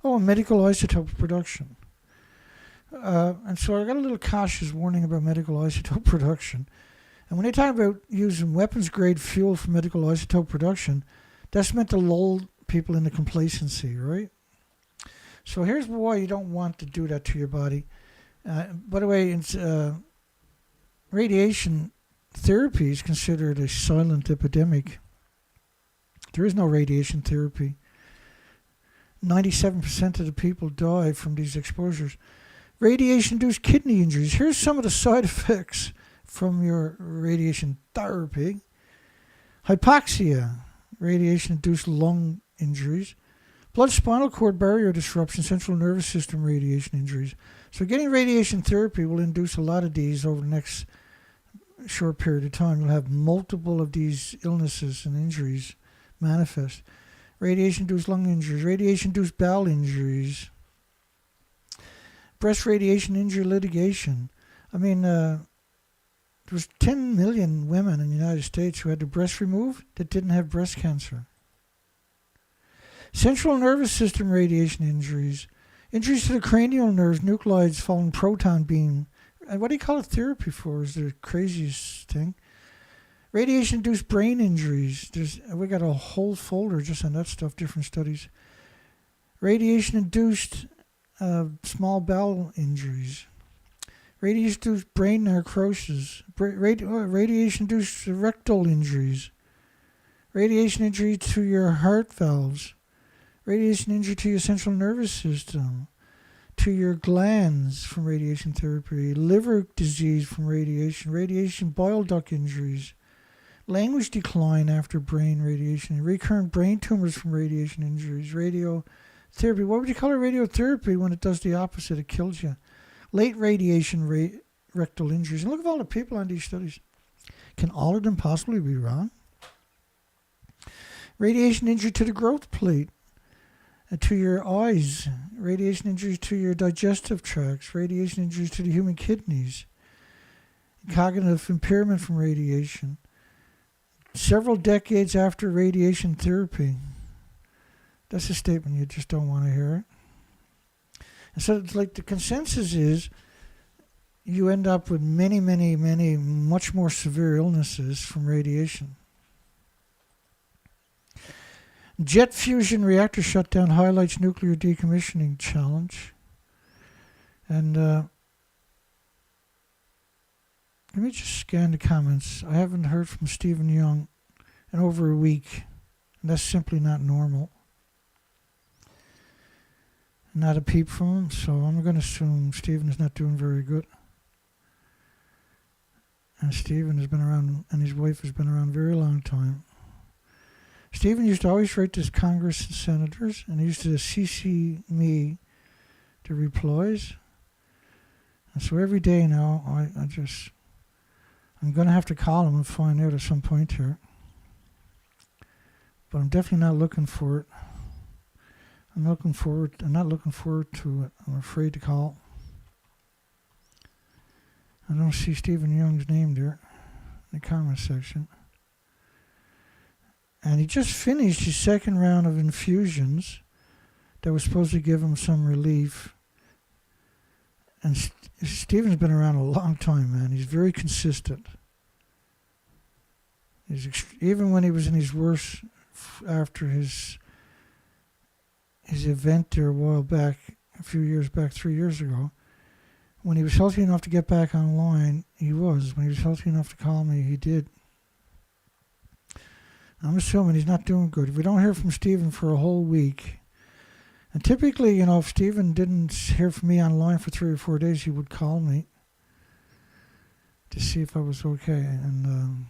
Oh, medical isotope production. And so I got a little cautious warning about medical isotope production. And when they talk about using weapons-grade fuel for medical isotope production, that's meant to lull people into complacency, right? So here's why you don't want to do that to your body. By the way, it's, radiation therapy is considered a silent epidemic. There is no radiation therapy. 97% of the people die from these exposures. Radiation-induced kidney injuries. Here's some of the side effects from your radiation therapy. Hypoxia, radiation-induced lung injuries. Blood spinal cord barrier disruption, central nervous system radiation injuries. So getting radiation therapy will induce a lot of these over the next short period of time. You'll have multiple of these illnesses and injuries manifest. Radiation-induced lung injuries, radiation-induced bowel injuries, breast radiation injury litigation. I mean, there was 10 million women in the United States who had their breast removed that didn't have breast cancer. Central nervous system radiation injuries, injuries to the cranial nerves, nuclides following proton beam. And what do you call it therapy for is the craziest thing. Radiation-induced brain injuries. We got a whole folder just on that stuff, different studies. Radiation-induced small bowel injuries. Radiation-induced brain necrosis. Radiation-induced rectal injuries. Radiation injury to your heart valves. Radiation injury to your central nervous system. To your glands from radiation therapy. Liver disease from radiation. Radiation bile duct injuries. Language decline after brain radiation, recurrent brain tumors from radiation injuries, radiotherapy. What would you call it radiotherapy when it does the opposite? It kills you. Late radiation rectal injuries. And look at all the people on these studies. Can all of them possibly be wrong? Radiation injury to the growth plate, to your eyes, radiation injuries to your digestive tracts, radiation injuries to the human kidneys, cognitive impairment from radiation. Several decades after radiation therapy. That's a statement you just don't want to hear. And so it's like the consensus is you end up with many, many, many much more severe illnesses from radiation. Jet fusion reactor shutdown highlights nuclear decommissioning challenge. And let me just scan the comments. I haven't heard from Stephen Young in over a week, and that's simply not normal. Not a peep from him, so I'm going to assume Stephen is not doing very good. And Stephen has been around, and his wife has been around a very long time. Stephen used to always write to Congress and senators, and he used to CC me to replies. And so every day now, I'm going to have to call him and find out at some point here. But I'm definitely not looking for it. I'm not looking forward to it. I'm afraid to call. I don't see Stephen Young's name there in the comment section. And he just finished his second round of infusions that was supposed to give him some relief. And Stephen's been around a long time, man. He's very consistent. Even when he was in his worst, after his event there a while back, a few years back, 3 years ago, when he was healthy enough to get back online, he was. When he was healthy enough to call me, he did. I'm assuming he's not doing good. If we don't hear from Stephen for a whole week, and typically, if Stephen didn't hear from me online for 3 or 4 days, he would call me to see if I was okay. And I'm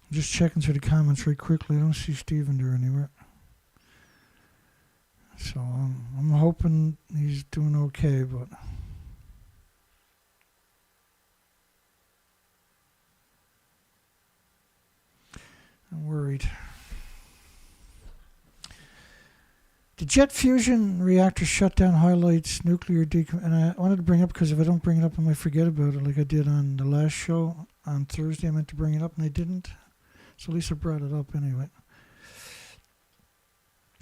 just checking through the comments very quickly. I don't see Stephen there anywhere. So I'm hoping he's doing okay, but I'm worried. The jet fusion reactor shutdown highlights nuclear and I wanted to bring up, because if I don't bring it up, I might forget about it like I did on the last show. on Thursday. I meant to bring it up and I didn't. So Lisa brought it up anyway.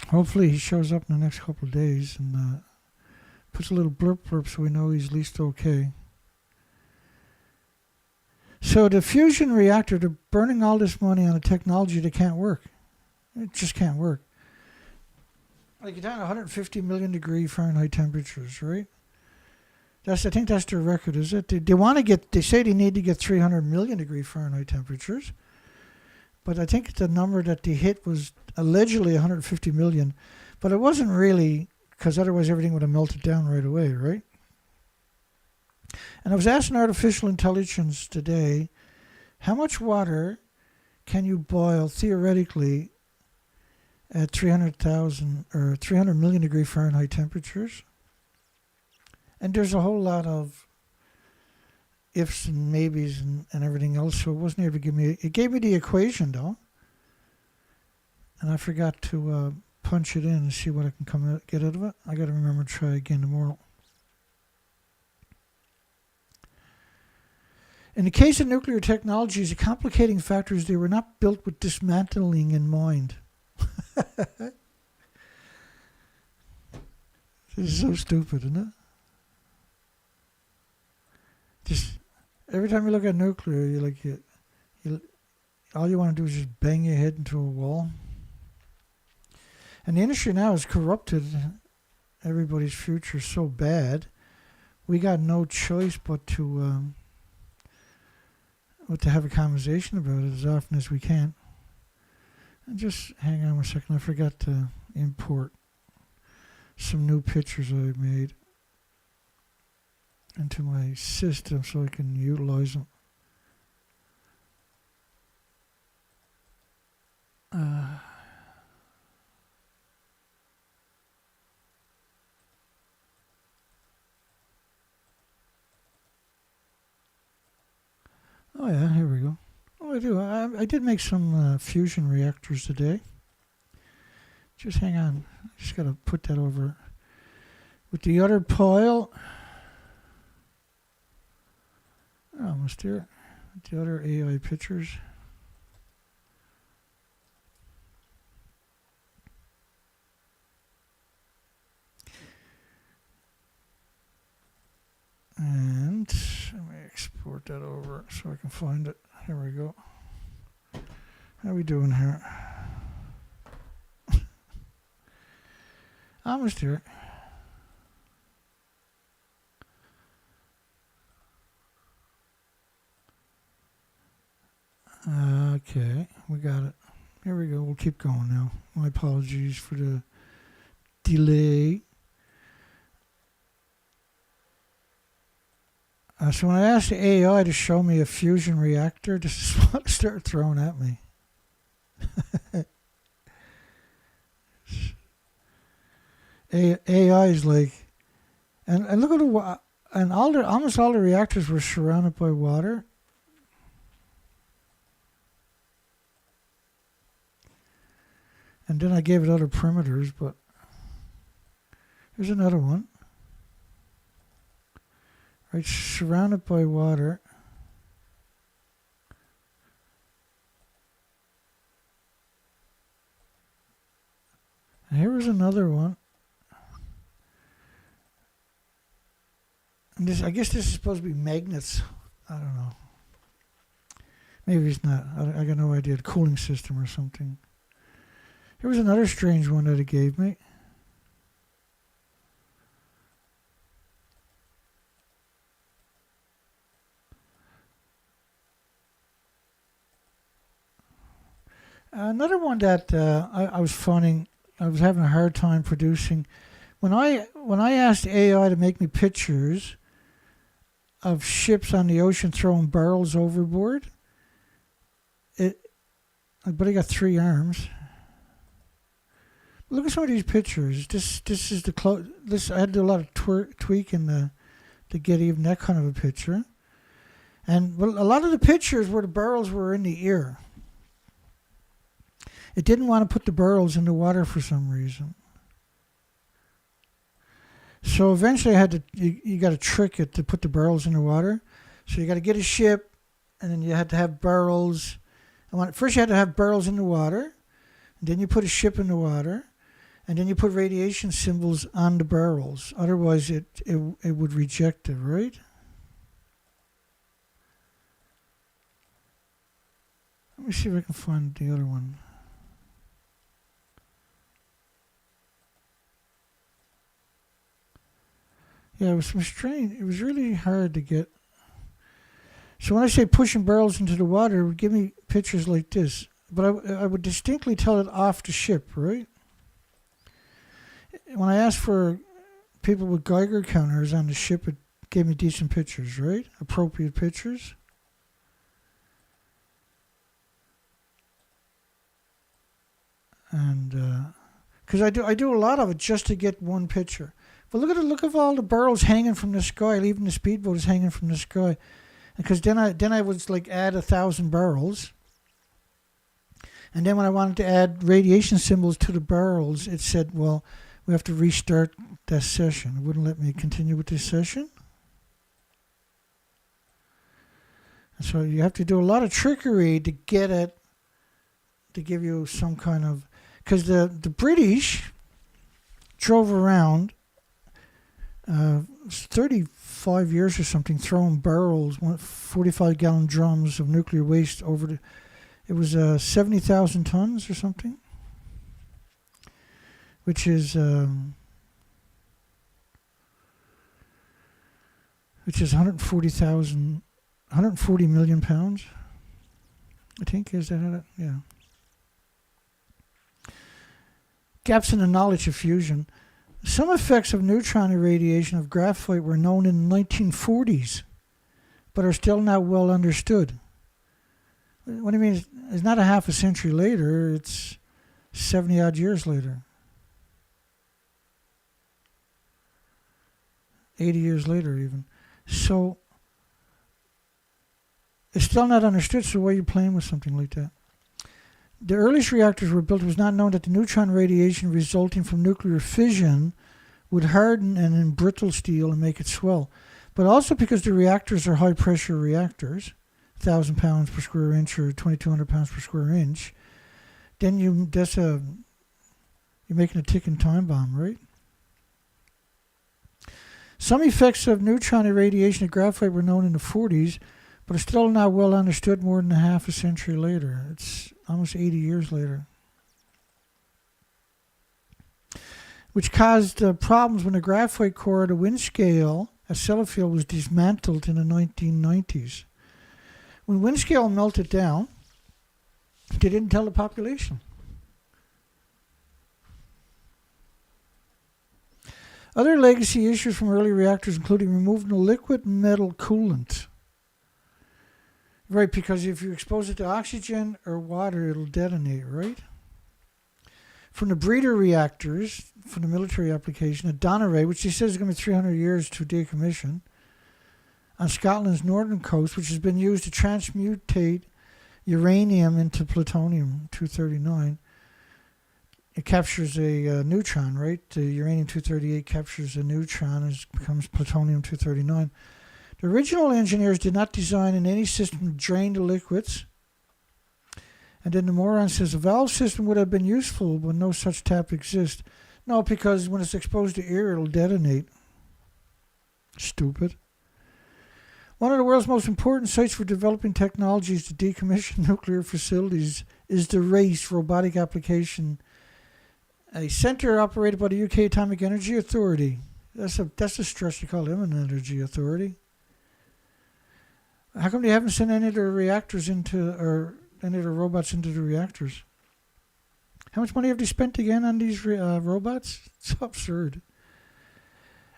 Hopefully he shows up in the next couple of days and puts a little blurb so we know he's at least okay. So the fusion reactor, they're burning all this money on a technology that can't work. It just can't work. Like you're down 150 million degree Fahrenheit temperatures, right? I think that's their record, is it? They want to get, they say they need to get 300 million degree Fahrenheit temperatures. But I think the number that they hit was allegedly 150 million. But it wasn't really, because otherwise everything would have melted down right away, right? And I was asking artificial intelligence today, how much water can you boil theoretically at 300,000 or 300 million degree Fahrenheit temperatures? And there's a whole lot of ifs and maybes and everything else, so it wasn't able to give me, it gave me the equation though, and I forgot to punch it in and see what I can get out of it. I got to remember to try again tomorrow. In the case of nuclear technologies, the complicating factor is they were not built with dismantling in mind. This is so stupid, isn't it? Just every time you look at nuclear, you all you want to do is just bang your head into a wall. And the industry now has corrupted everybody's future so bad. We got no choice but to have a conversation about it as often as we can. And just hang on a second. I forgot to import some new pictures I made into my system so I can utilize them. Oh yeah, here we go. Oh, I do. I did make some fusion reactors today. Just hang on. I just got to put that over with the other pile. Almost there. The other AI pictures. And let me export that over so I can find it. Here we go. How we doing here? Almost there. Okay, we got it. Here we go. We'll keep going now. My apologies for the delay. So when I asked the AI to show me a fusion reactor, this is what it started throwing at me. AI is like, and look at the, and almost all the reactors were surrounded by water. And then I gave it other perimeters, but here's another one. Right, surrounded by water. And here was another one. And this, I guess this is supposed to be magnets. I don't know. Maybe it's not. I got no idea. The cooling system or something. Here was another strange one that it gave me. Another one that I was finding, I was having a hard time producing. When I asked AI to make me pictures of ships on the ocean throwing barrels overboard, but it got 3 arms. Look at some of these pictures. This is the this I had to do a lot of tweaking to get even that kind of a picture. And well, a lot of the pictures where the barrels were in the ear. It didn't want to put the barrels in the water for some reason. So eventually I had to, you got to trick it to put the barrels in the water. So you got to get a ship and then you had to have barrels. First you had to have barrels in the water, and then you put a ship in the water, and then you put radiation symbols on the barrels. Otherwise, it would reject it, right? Let me see if I can find the other one. Yeah, it was some strange. It was really hard to get. So when I say pushing barrels into the water, it would give me pictures like this. But I would distinctly tell it off the ship, right? When I asked for people with Geiger counters on the ship, it gave me decent pictures, right? Appropriate pictures. And because I do a lot of it just to get one picture. But look at all the barrels hanging from the sky. Even the speedboat is hanging from the sky. Because then I would like add 1,000 barrels. And then when I wanted to add radiation symbols to the barrels, it said, well, we have to restart that session. It wouldn't let me continue with this session. And so you have to do a lot of trickery to get it, to give you some kind of... Because the British drove around 35 years or something, throwing barrels, 45-gallon drums of nuclear waste over the... It was 70,000 tons or something, which is 140 million pounds. I think, is that it? Yeah. Gaps in the knowledge of fusion. Some effects of neutron irradiation of graphite were known in the 1940s, but are still not well understood. What do you mean? It's not a half a century later, it's 70 odd years later. 80 years later even. So it's still not understood, so why are you playing with something like that? The earliest reactors were built. It was not known that the neutron radiation resulting from nuclear fission would harden and embrittle steel and make it swell. But also because the reactors are high pressure reactors, 1,000 pounds per square inch or 2,200 pounds per square inch, then you're making a ticking time bomb, right? Some effects of neutron irradiation of graphite were known in the 40s, but are still not well understood more than a half a century later. It's almost 80 years later. Which caused problems when the graphite core of the wind scale at Sellafield was dismantled in the 1990s. When Windscale melted down, they didn't tell the population. Other legacy issues from early reactors including removing the liquid metal coolant. Right, because if you expose it to oxygen or water, it'll detonate, right? From the breeder reactors, from the military application, a Donneray, which they said is going to be 300 years to decommission, on Scotland's northern coast, which has been used to transmutate uranium into plutonium-239. It captures a neutron, right? The uranium-238 captures a neutron and becomes plutonium-239. The original engineers did not design in any system to drain the liquids. And then the moron says a valve system would have been useful, but no such tap exists. No, because when it's exposed to air, it'll detonate. Stupid. One of the world's most important sites for developing technologies to decommission nuclear facilities is the RACE robotic application, a center operated by the UK Atomic Energy Authority. That's a stretch to call them an energy authority. How come they haven't sent any of their reactors into, or any of their robots into the reactors? How much money have they spent again on these robots? It's absurd.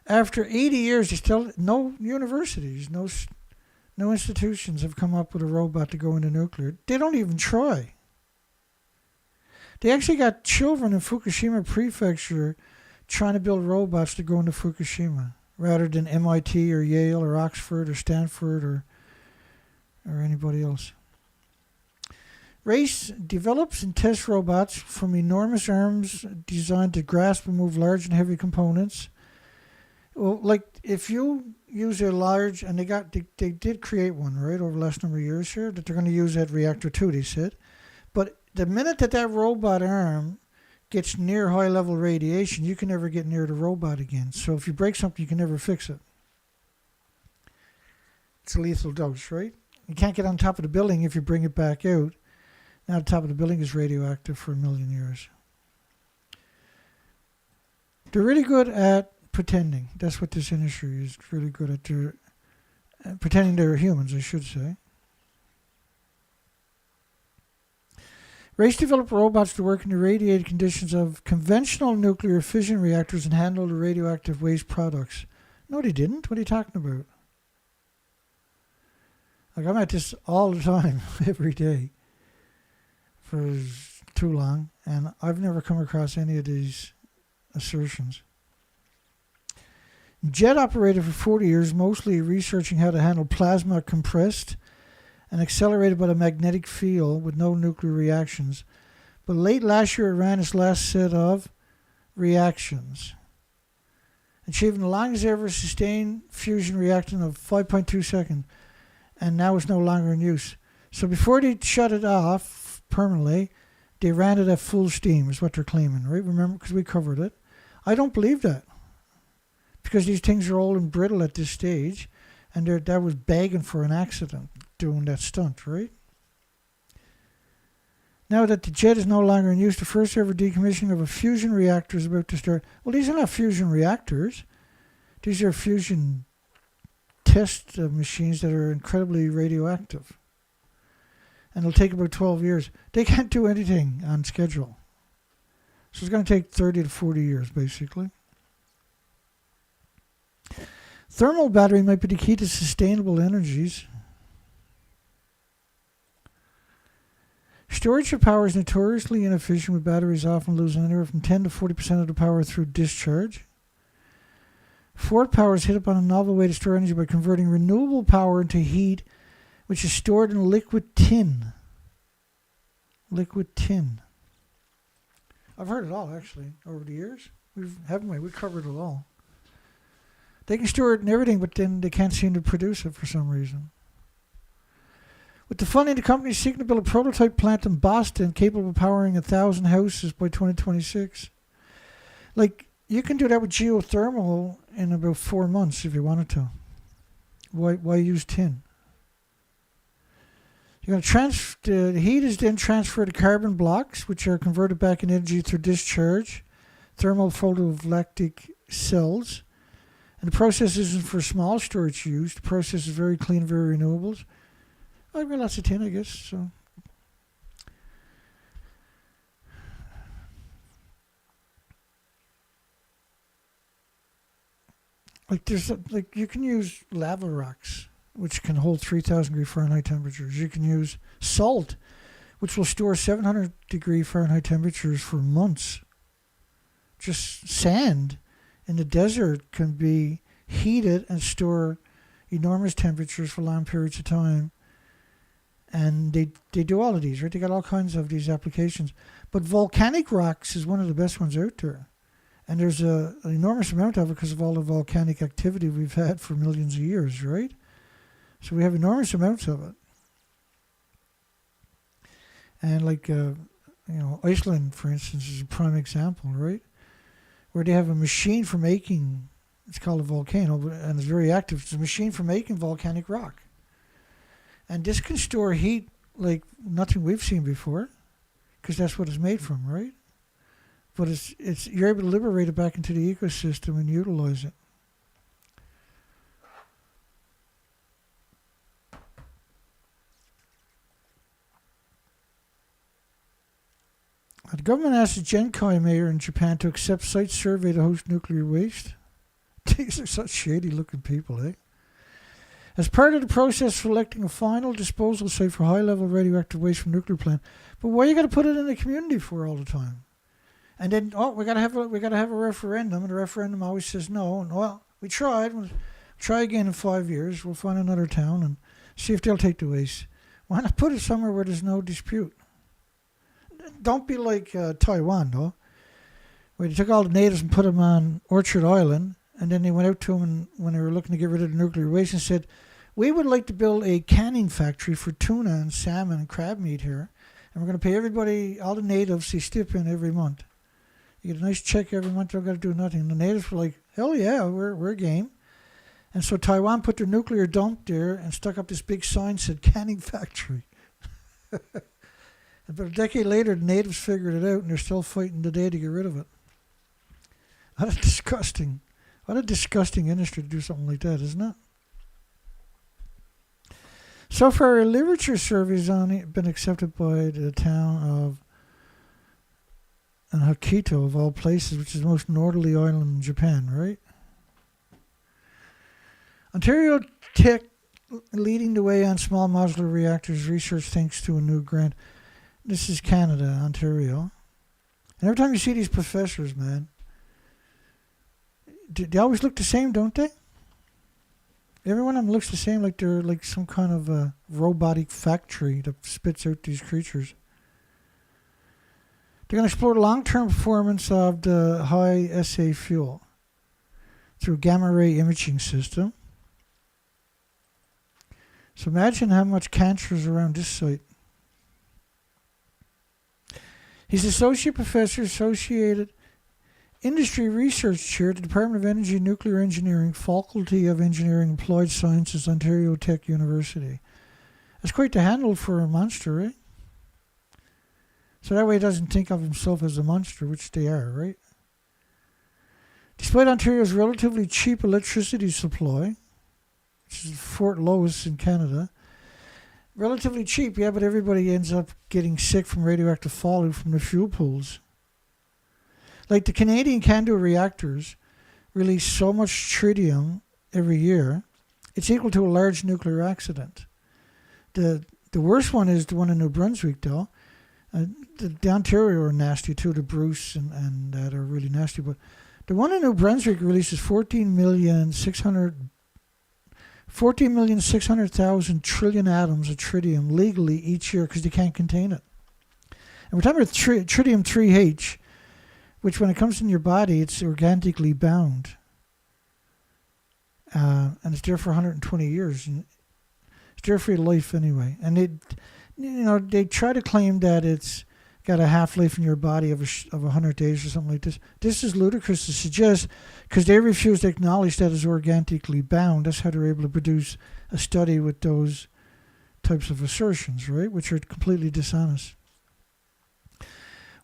After 80 years, there's still no universities, no institutions have come up with a robot to go into nuclear. They don't even try. They actually got children in Fukushima Prefecture trying to build robots to go into Fukushima, rather than MIT or Yale or Oxford or Stanford or anybody else. RACE develops and tests robots from enormous arms designed to grasp and move large and heavy components. Well, like if you use a large, and they did create one, right, over the last number of years here, that they're going to use that reactor too, they said. But the minute that robot arm gets near high level radiation, you can never get near the robot again. So if you break something, you can never fix it. It's a lethal dose, right? You can't get on top of the building if you bring it back out. Now the top of the building is radioactive for 1 million years. They're really good at pretending. That's what this industry is really good at. They're pretending they're humans, I should say. Race developed robots to work in the irradiated conditions of conventional nuclear fission reactors and handle the radioactive waste products. No, they didn't. What are you talking about? Like, I'm at this all the time, every day, for too long, and I've never come across any of these assertions. Jet operated for 40 years, mostly researching how to handle plasma compressed and accelerated by the magnetic field with no nuclear reactions. But late last year, it ran its last set of reactions, achieving the longest ever sustained fusion reaction of 5.2 seconds, and now it's no longer in use. So before they shut it off permanently, they ran it at full steam, is what they're claiming, right? Remember, because we covered it. I don't believe that, because these things are old and brittle at this stage, and that was begging for an accident doing that stunt, right? Now that the jet is no longer in use, the first ever decommissioning of a fusion reactor is about to start. Well, these are not fusion reactors. These are fusion test machines that are incredibly radioactive. And it'll take about 12 years. They can't do anything on schedule. So it's going to take 30 to 40 years, basically. Thermal battery might be the key to sustainable energies. Storage of power is notoriously inefficient, with batteries often losing anywhere from 10 to 40% of the power through discharge. Ford Power has hit upon a novel way to store energy by converting renewable power into heat, which is stored in liquid tin. Liquid tin. I've heard it all, actually, over the years. Haven't we? We covered it all. They can store it in everything, but then they can't seem to produce it for some reason. With the funding, the company is seeking to build a prototype plant in Boston capable of powering 1,000 houses by 2026. Like, you can do that with geothermal in about 4 months if you wanted to. Why use tin? You're going to the heat is then transferred to carbon blocks, which are converted back in energy through discharge, thermal photovoltaic cells. And the process isn't for small storage use. The process is very clean, very renewables. I've got lots of tin, I guess. So, like you can use lava rocks, which can hold 3,000 degree Fahrenheit temperatures. You can use salt, which will store 700 degree Fahrenheit temperatures for months. Just sand in the desert can be heated and store enormous temperatures for long periods of time. And they do all of these, right? They got all kinds of these applications. But volcanic rocks is one of the best ones out there. And there's an enormous amount of it because of all the volcanic activity we've had for millions of years, right? So we have enormous amounts of it. And like, Iceland, for instance, is a prime example, right? Where they have a machine for making, it's called a volcano, and it's very active. It's a machine for making volcanic rock. And this can store heat like nothing we've seen before, because that's what it's made from, right? But it's you're able to liberate it back into the ecosystem and utilize it. The government asked the Genkai mayor in Japan to accept site survey to host nuclear waste. These are such shady-looking people, eh? As part of the process for selecting a final disposal site for high-level radioactive waste from nuclear plant. But why you got to put it in the community for all the time? And then, we got to have a referendum, and the referendum always says no. And, well, we tried. We'll try again in 5 years. We'll find another town and see if they'll take the waste. Why not put it somewhere where there's no dispute? Don't be like Taiwan, though, where they took all the natives and put them on Orchard Island, And then they went out to him and when they were looking to get rid of the nuclear waste and said, we would like to build a canning factory for tuna and salmon and crab meat here. And we're going to pay everybody, all the natives, a stipend every month. You get a nice check every month, you don't got to do nothing. And the natives were like, hell yeah, we're game. And so Taiwan put their nuclear dump there and stuck up this big sign that said canning factory. But a decade later, the natives figured it out and they're still fighting today to get rid of it. What a disgusting industry to do something like that, isn't it? So far, a literature survey has only been accepted by the town of Hokkaido, of all places, which is the most northerly island in Japan, right? Ontario Tech leading the way on small modular reactors research thanks to a new grant. This is Canada, Ontario. And every time you see these professors, man, they always look the same, don't they? Every one of them looks the same, like they're like some kind of a robotic factory that spits out these creatures. They're going to explore the long-term performance of the high assay fuel through gamma ray imaging system. So imagine how much cancer is around this site. He's associate professor, associated industry research chair at the Department of Energy and Nuclear Engineering, Faculty of Engineering and Applied Sciences, Ontario Tech University. That's quite the handle for a monster, right? So that way he doesn't think of himself as a monster, which they are, right? Despite Ontario's relatively cheap electricity supply, which is Fort Lois in Canada, relatively cheap, yeah, but everybody ends up getting sick from radioactive fallout from the fuel pools. Like the Canadian CANDU reactors release so much tritium every year, it's equal to a large nuclear accident. The worst one is the one in New Brunswick, though. The Ontario are nasty too, the Bruce and that are really nasty. But the one in New Brunswick releases 14,600,000 trillion atoms of tritium legally each year because they can't contain it. And we're talking about tritium-3H, which when it comes in your body, it's organically bound. And it's there for 120 years. And it's there for your life anyway. And they try to claim that it's got a half-life in your body of 100 days or something like this. This is ludicrous to suggest because they refuse to acknowledge that it's organically bound. That's how they're able to produce a study with those types of assertions, right, which are completely dishonest.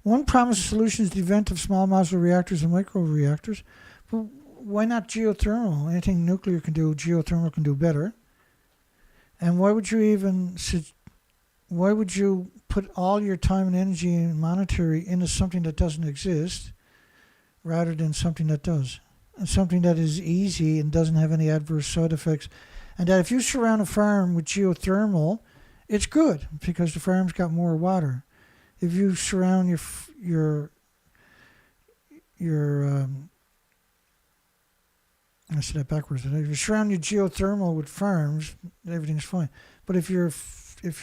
One promised solution is the event of small modular reactors and microreactors. But why not geothermal? Anything nuclear can do, geothermal can do better. And why would you put all your time and energy and monetary into something that doesn't exist rather than something that does? And something that is easy and doesn't have any adverse side effects. And that if you surround a farm with geothermal, it's good because the farm's got more water. If you surround I said that backwards. If you surround your geothermal with farms, everything's fine. But if your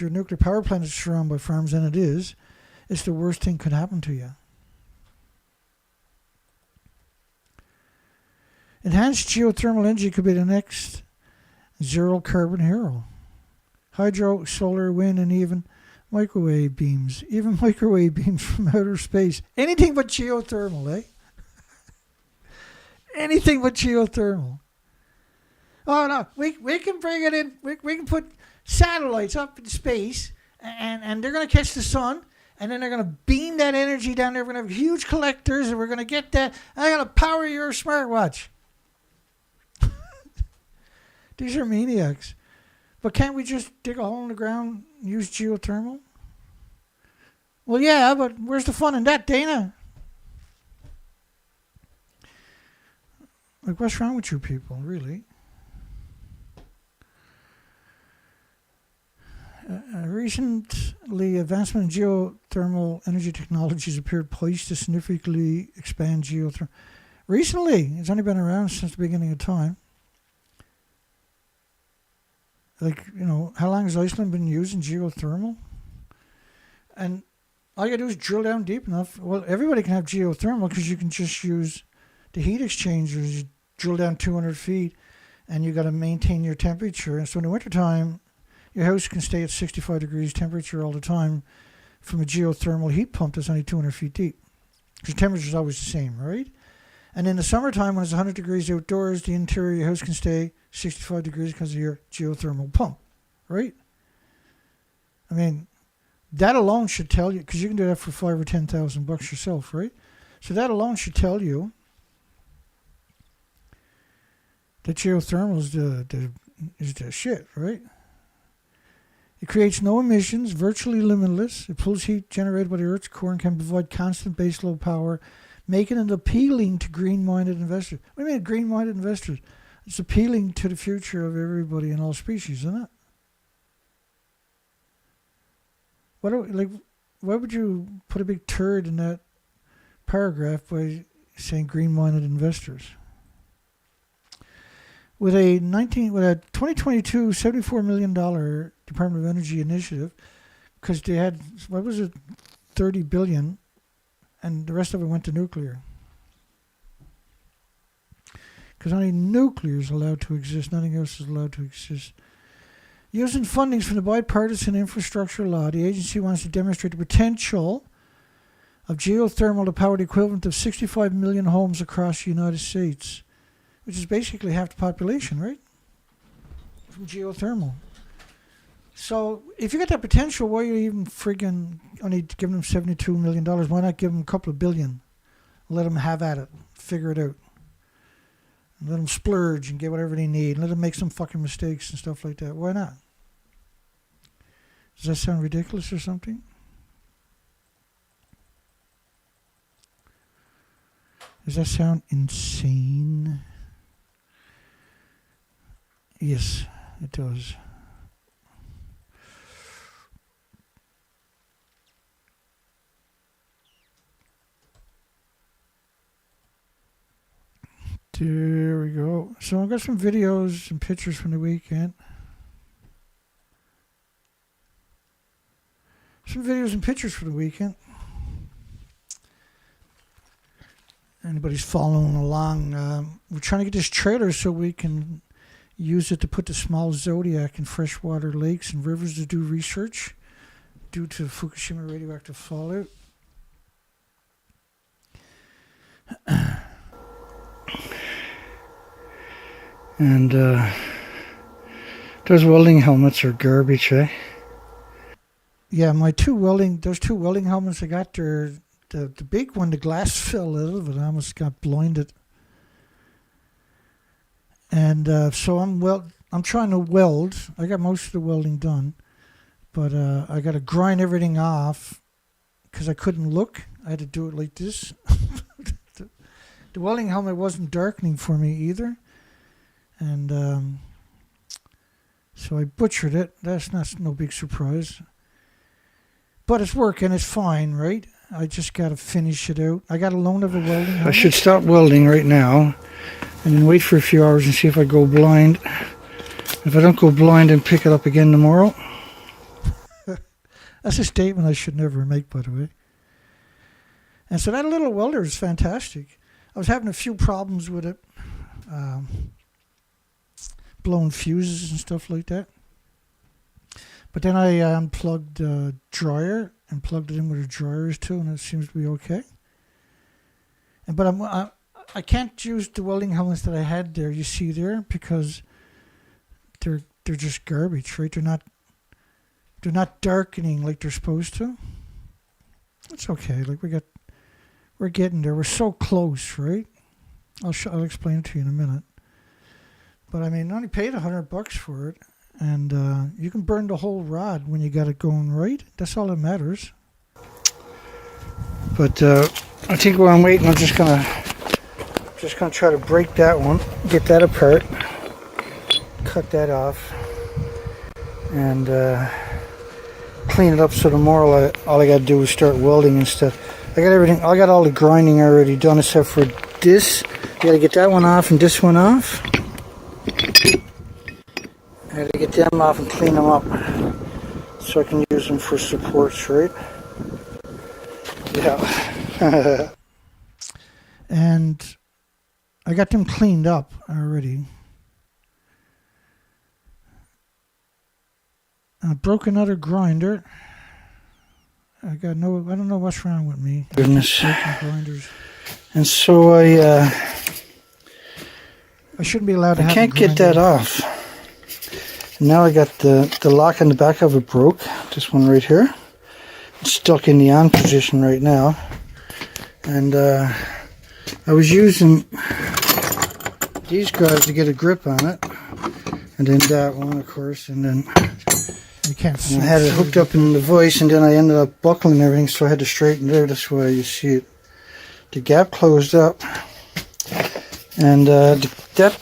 nuclear power plant is surrounded by farms, and it's the worst thing could happen to you. Enhanced geothermal energy could be the next zero carbon hero. Hydro, solar, wind, and even microwave beams. Even microwave beams from outer space. Anything but geothermal, eh? Anything but geothermal. Oh, no. We can bring it in. We can put satellites up in space, and they're going to catch the sun, and then they're going to beam that energy down there. We're going to have huge collectors, and we're going to get that. And they're going to power your smartwatch. These are maniacs. But can't we just dig a hole in the ground and use geothermal? Well, yeah, but where's the fun in that, Dana? Like, what's wrong with you people, really? Recently, advancement in geothermal energy technologies appeared poised to significantly expand geothermal. Recently, it's only been around since the beginning of time. Like, how long has Iceland been using geothermal? And all you gotta do is drill down deep enough. Well, everybody can have geothermal because you can just use the heat exchangers. You drill down 200 feet, and you got to maintain your temperature. And so in the wintertime, your house can stay at 65 degrees temperature all the time from a geothermal heat pump that's only 200 feet deep. Because the temperature is always the same, right? And in the summertime, when it's 100 degrees outdoors, the interior of your house can stay 65 degrees because of your geothermal pump, right? I mean, that alone should tell you, because you can do that for $5,000 or $10,000 yourself, right? So that alone should tell you that geothermal is the shit, right? It creates no emissions, virtually limitless. It pulls heat generated by the Earth's core and can provide constant baseload power, making it appealing to green-minded investors. What do you mean green-minded investors? It's appealing to the future of everybody and all species, isn't it? Why would you put a big turd in that paragraph by saying green-minded investors? With a 2022 $74 million Department of Energy initiative, because they had, what was it, 30 billion, and the rest of it went to nuclear. Because only nuclear is allowed to exist, nothing else is allowed to exist. Using fundings from the bipartisan infrastructure law, the agency wants to demonstrate the potential of geothermal to power the equivalent of 65 million homes across the United States, which is basically half the population, right? From geothermal. So if you got that potential, why are you even friggin' only giving them $72 million? Why not give them a couple of billion? Let them have at it. Figure it out. Let them splurge and get whatever they need. Let them make some fucking mistakes and stuff like that. Why not? Does that sound ridiculous or something? Does that sound insane? Yes, it does. There we go. So I've got some videos and pictures from the weekend. Some videos and pictures for the weekend. Anybody's following along, we're trying to get this trailer so we can use it to put the small zodiac in freshwater lakes and rivers to do research due to Fukushima radioactive fallout. And those welding helmets are garbage, eh? Yeah, those two welding helmets I got, they're the big one, the glass fell out of it. I almost got blinded. And so I'm trying to weld. I got most of the welding done, but I got to grind everything off because I couldn't look. I had to do it like this. The welding helmet wasn't darkening for me either. And so I butchered it. That's no big surprise. But it's working. It's fine, right? I just got to finish it out. I got a loan of a welding helmet. I should stop welding right now and then wait for a few hours and see if I go blind. If I don't go blind, and pick it up again tomorrow. That's a statement I should never make, by the way. And so that little welder is fantastic. I was having a few problems with it. Blowing fuses and stuff like that. But then I unplugged the dryer and plugged it in with the dryers too, and it seems to be okay. But I can't use the welding helmets that I had there, you see there, because they're just garbage, right? They're not darkening like they're supposed to. It's okay. Like we're getting there. We're so close, right? I'll explain it to you in a minute. But I mean, I only paid $100 for it, and you can burn the whole rod when you got it going right. That's all that matters. But I think while I'm waiting, I'm just gonna try to break that one, get that apart, cut that off, and clean it up. So tomorrow, all I gotta do is start welding and stuff. I got everything. I got all the grinding already done, except for this. I gotta get that one off and this one off. I gotta get them off and clean them up so I can use them for supports, right? Yeah. And I got them cleaned up already. I broke another grinder. I don't know what's wrong with me. Goodness. Breaking grinders. And so I shouldn't be allowed to have can't a get grinder. that off. Now I got the lock on the back of it broke. This one right here. It's stuck in the on position right now. And I was using these guys to get a grip on it. And then that one, of course, and then You can't see. I had it hooked up in the vise, and then I ended up buckling everything, so I had to straighten it out. That's why you see it. The gap closed up, and that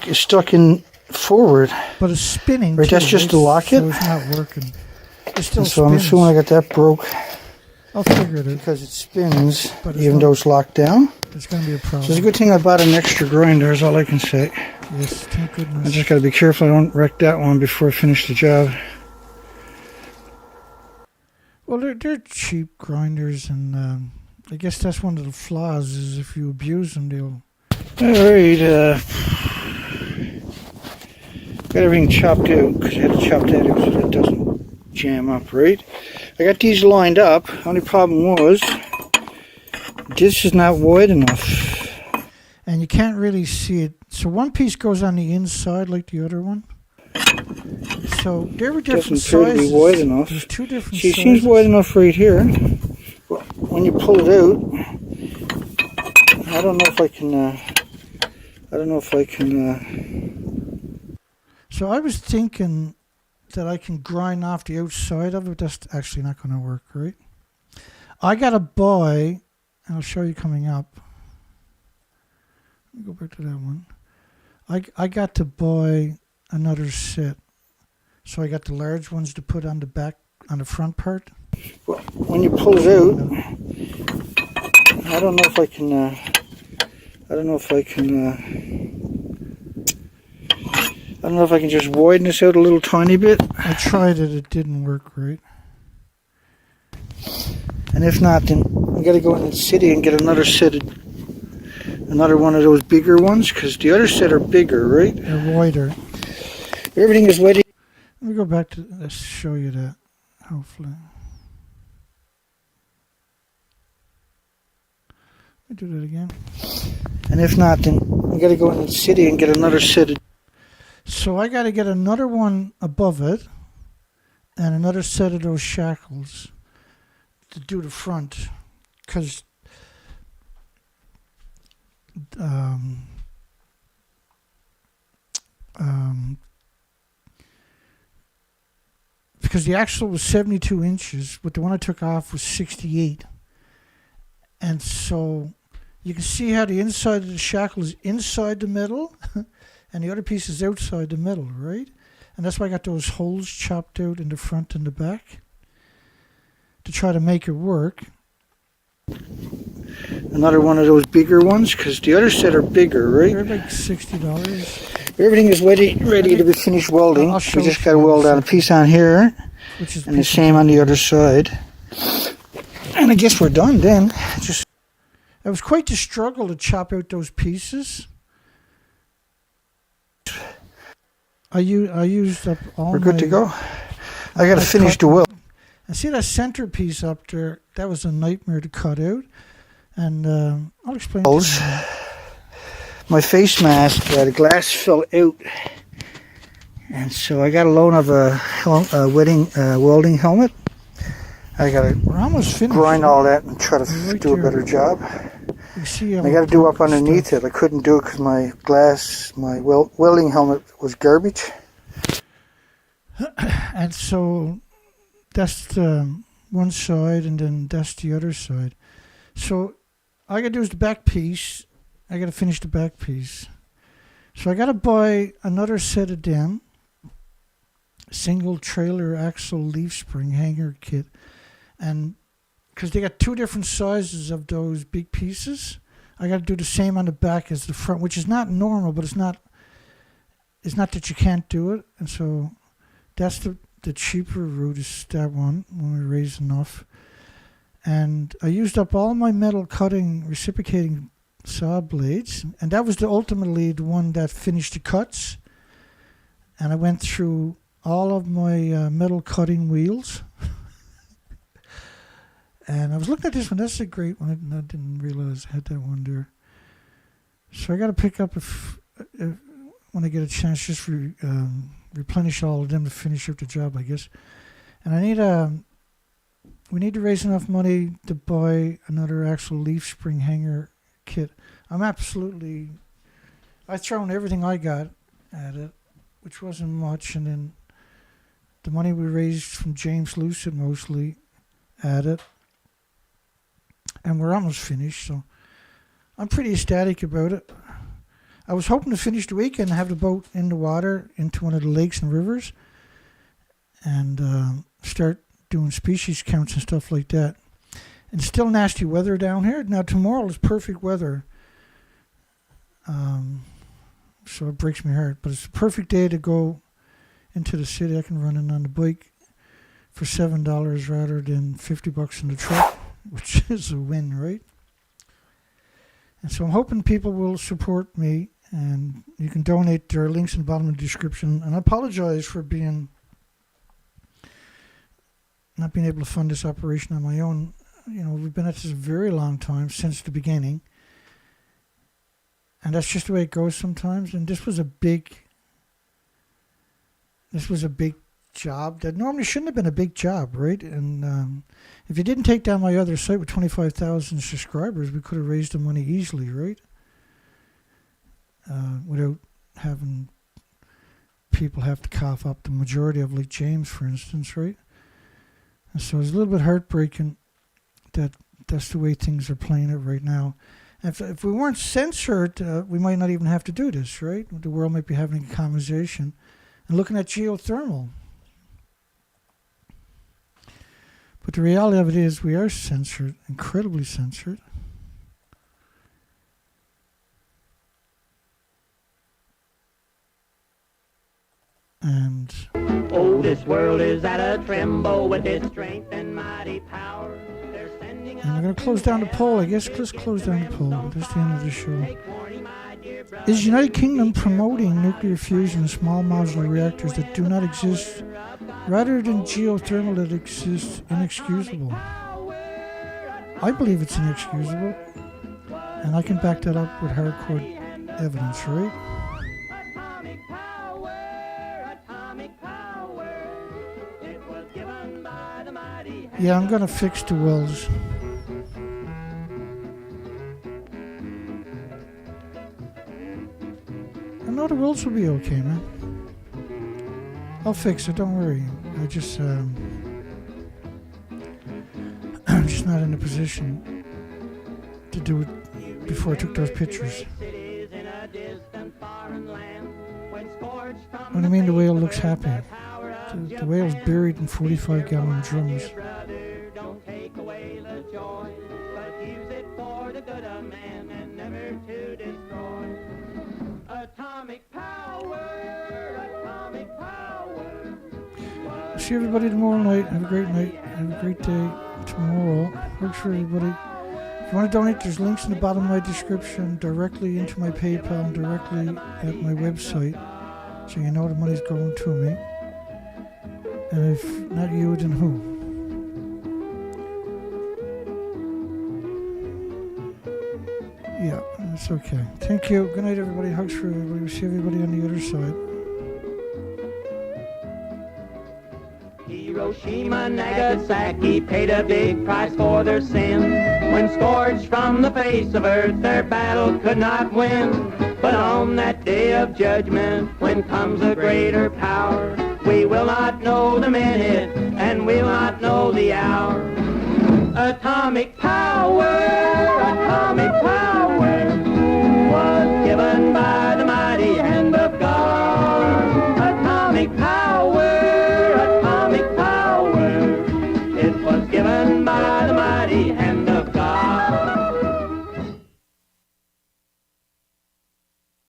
is stuck in forward. But it's spinning. Right, too, that's just to lock it? So it's not working. It still And so I'm spins. assuming I got that broke I'll figure it out. because it spins, But it's even not- though it's locked down. It's going to be a problem. So it's a good thing I bought an extra grinder, is all I can say. Yes, thank goodness. I just got to be careful I don't wreck that one before I finish the job. Well, they're cheap grinders, and I guess that's one of the flaws is if you abuse them, they'll... Alright, got everything chopped out because I had to chop that out so that doesn't jam up, right? I got these lined up. Only problem was this is not wide enough. And you can't really see it. So one piece goes on the inside like the other one. So there were different Doesn't appear to sizes. be wide enough. There's two different See, it sizes. seems wide enough right here. But when you pull it out, I don't know if I can. So I was thinking that I can grind off the outside of it. That's actually not going to work, right? I got to buy, and I'll show you coming up. Let me go back to that one. I got to buy another set. So I got the large ones to put on the back, on the front part. Well, when you pull it out, I don't know if I can. I don't know if I can just widen this out a little tiny bit. I tried it, it didn't work right. And if not, then we got to go in the city and get another one of those bigger ones, because the other set are bigger, right? They're wider. Everything is ready. Let me go back to, let's show you that, hopefully. Let me do that again. And if not, then we got to go in the city and get another set. So I got to get another one above it and another set of those shackles to do the front, because because the axle was 72 inches, but the one I took off was 68. And so you can see how the inside of the shackle is inside the middle and the other piece is outside the middle, right? And that's why I got those holes chopped out in the front and the back to try to make it work. Another one of those bigger ones, because the other set are bigger, right? They're like $60, Everything is ready to be finished welding. I'll show We just you got to weld on a piece on here which is and the same on the other side. And I guess we're done then. Just It was quite the struggle to chop out those pieces. I used up all we're good to my- go. I got to I finish cut- the weld. And see that center piece up there? That was a nightmare to cut out. And I'll explain. To you. My face mask, the glass fell out. And so I got a loan of a welding helmet. I got to We're almost finished. grind all that and try to Right do a here. better job. You see how I got to do up stuff- underneath it. I couldn't do it because my welding helmet was garbage. And so that's the one side, and then that's the other side. So all I got to do is the back piece. I got to finish the back piece. So I got to buy another set of them. Single trailer axle leaf spring hanger kit. And because they got two different sizes of those big pieces, I got to do the same on the back as the front, which is not normal, but it's not that you can't do it. And so that's the cheaper route is that one when we raise enough. And I used up all my metal cutting reciprocating saw blades, and that was ultimately the one that finished the cuts. And I went through all of my metal cutting wheels. And I was looking at this one. That's a great one. I didn't realize I had that one there. So I got to pick up if when I get a chance, just replenish all of them to finish up the job, I guess. And we need to raise enough money to buy another actual leaf spring hanger kit. I've thrown everything I got at it, which wasn't much, and then the money we raised from James Lucid mostly at it. And we're almost finished, so I'm pretty ecstatic about it. I was hoping to finish the weekend and have the boat in the water into one of the lakes and rivers and start doing species counts and stuff like that. And still nasty weather down here. Now tomorrow is perfect weather, so it breaks my heart. But it's a perfect day to go into the city. I can run in on the bike for $7 rather than $50 in the truck, which is a win, right? And so I'm hoping people will support me, and you can donate. There are links in the bottom of the description. And I apologize for not being able to fund this operation on my own. You know, we've been at this a very long time, since the beginning. And that's just the way it goes sometimes. And this was a big job that normally shouldn't have been a big job, right? And if you didn't take down my other site with 25,000 subscribers, we could have raised the money easily, right? Without having people have to cough up the majority of, like James, for instance, right? And so it's a little bit heartbreaking that that's the way things are playing it right now. And if we weren't censored, we might not even have to do this, right? The world might be having a conversation and looking at geothermal. But the reality of it is we are censored, incredibly censored. And oh, this world is at a tremble with its strength and mighty power. They're sending we're going to close down the poll, I guess. Let's close down the poll. That's the end of the show. Is United Kingdom promoting nuclear fusion in small modular reactors that do not exist rather than geothermal that exists inexcusable? I believe it's inexcusable, and I can back that up with hardcore evidence, right? Yeah, I'm gonna fix the wells. I know the wells will be okay, man. I'll fix it, don't worry. I'm just not in a position to do it before I took those pictures. What do you mean the whale looks happy? The whale's buried in 45-gallon drums. Don't take away the joy, but use it for the good of man and never to destroy. Atomic power, atomic power. See everybody tomorrow night. Have a great night. Have a great day tomorrow. Works for everybody. If you want to donate, there's links in the bottom of my description directly into my PayPal and directly at my website, so you know the money's going to me. And if not you, then who? Yeah, that's okay. Thank you. Good night, everybody. Hugs for everybody. We'll see everybody on the other side. Hiroshima, Nagasaki paid a big price for their sin. When scourged from the face of earth, their battle could not win. But on that day of judgment, when comes a greater power, we will not know the minute, and we'll not know the hour. Atomic power was given by the mighty hand of God. Atomic power, it was given by the mighty hand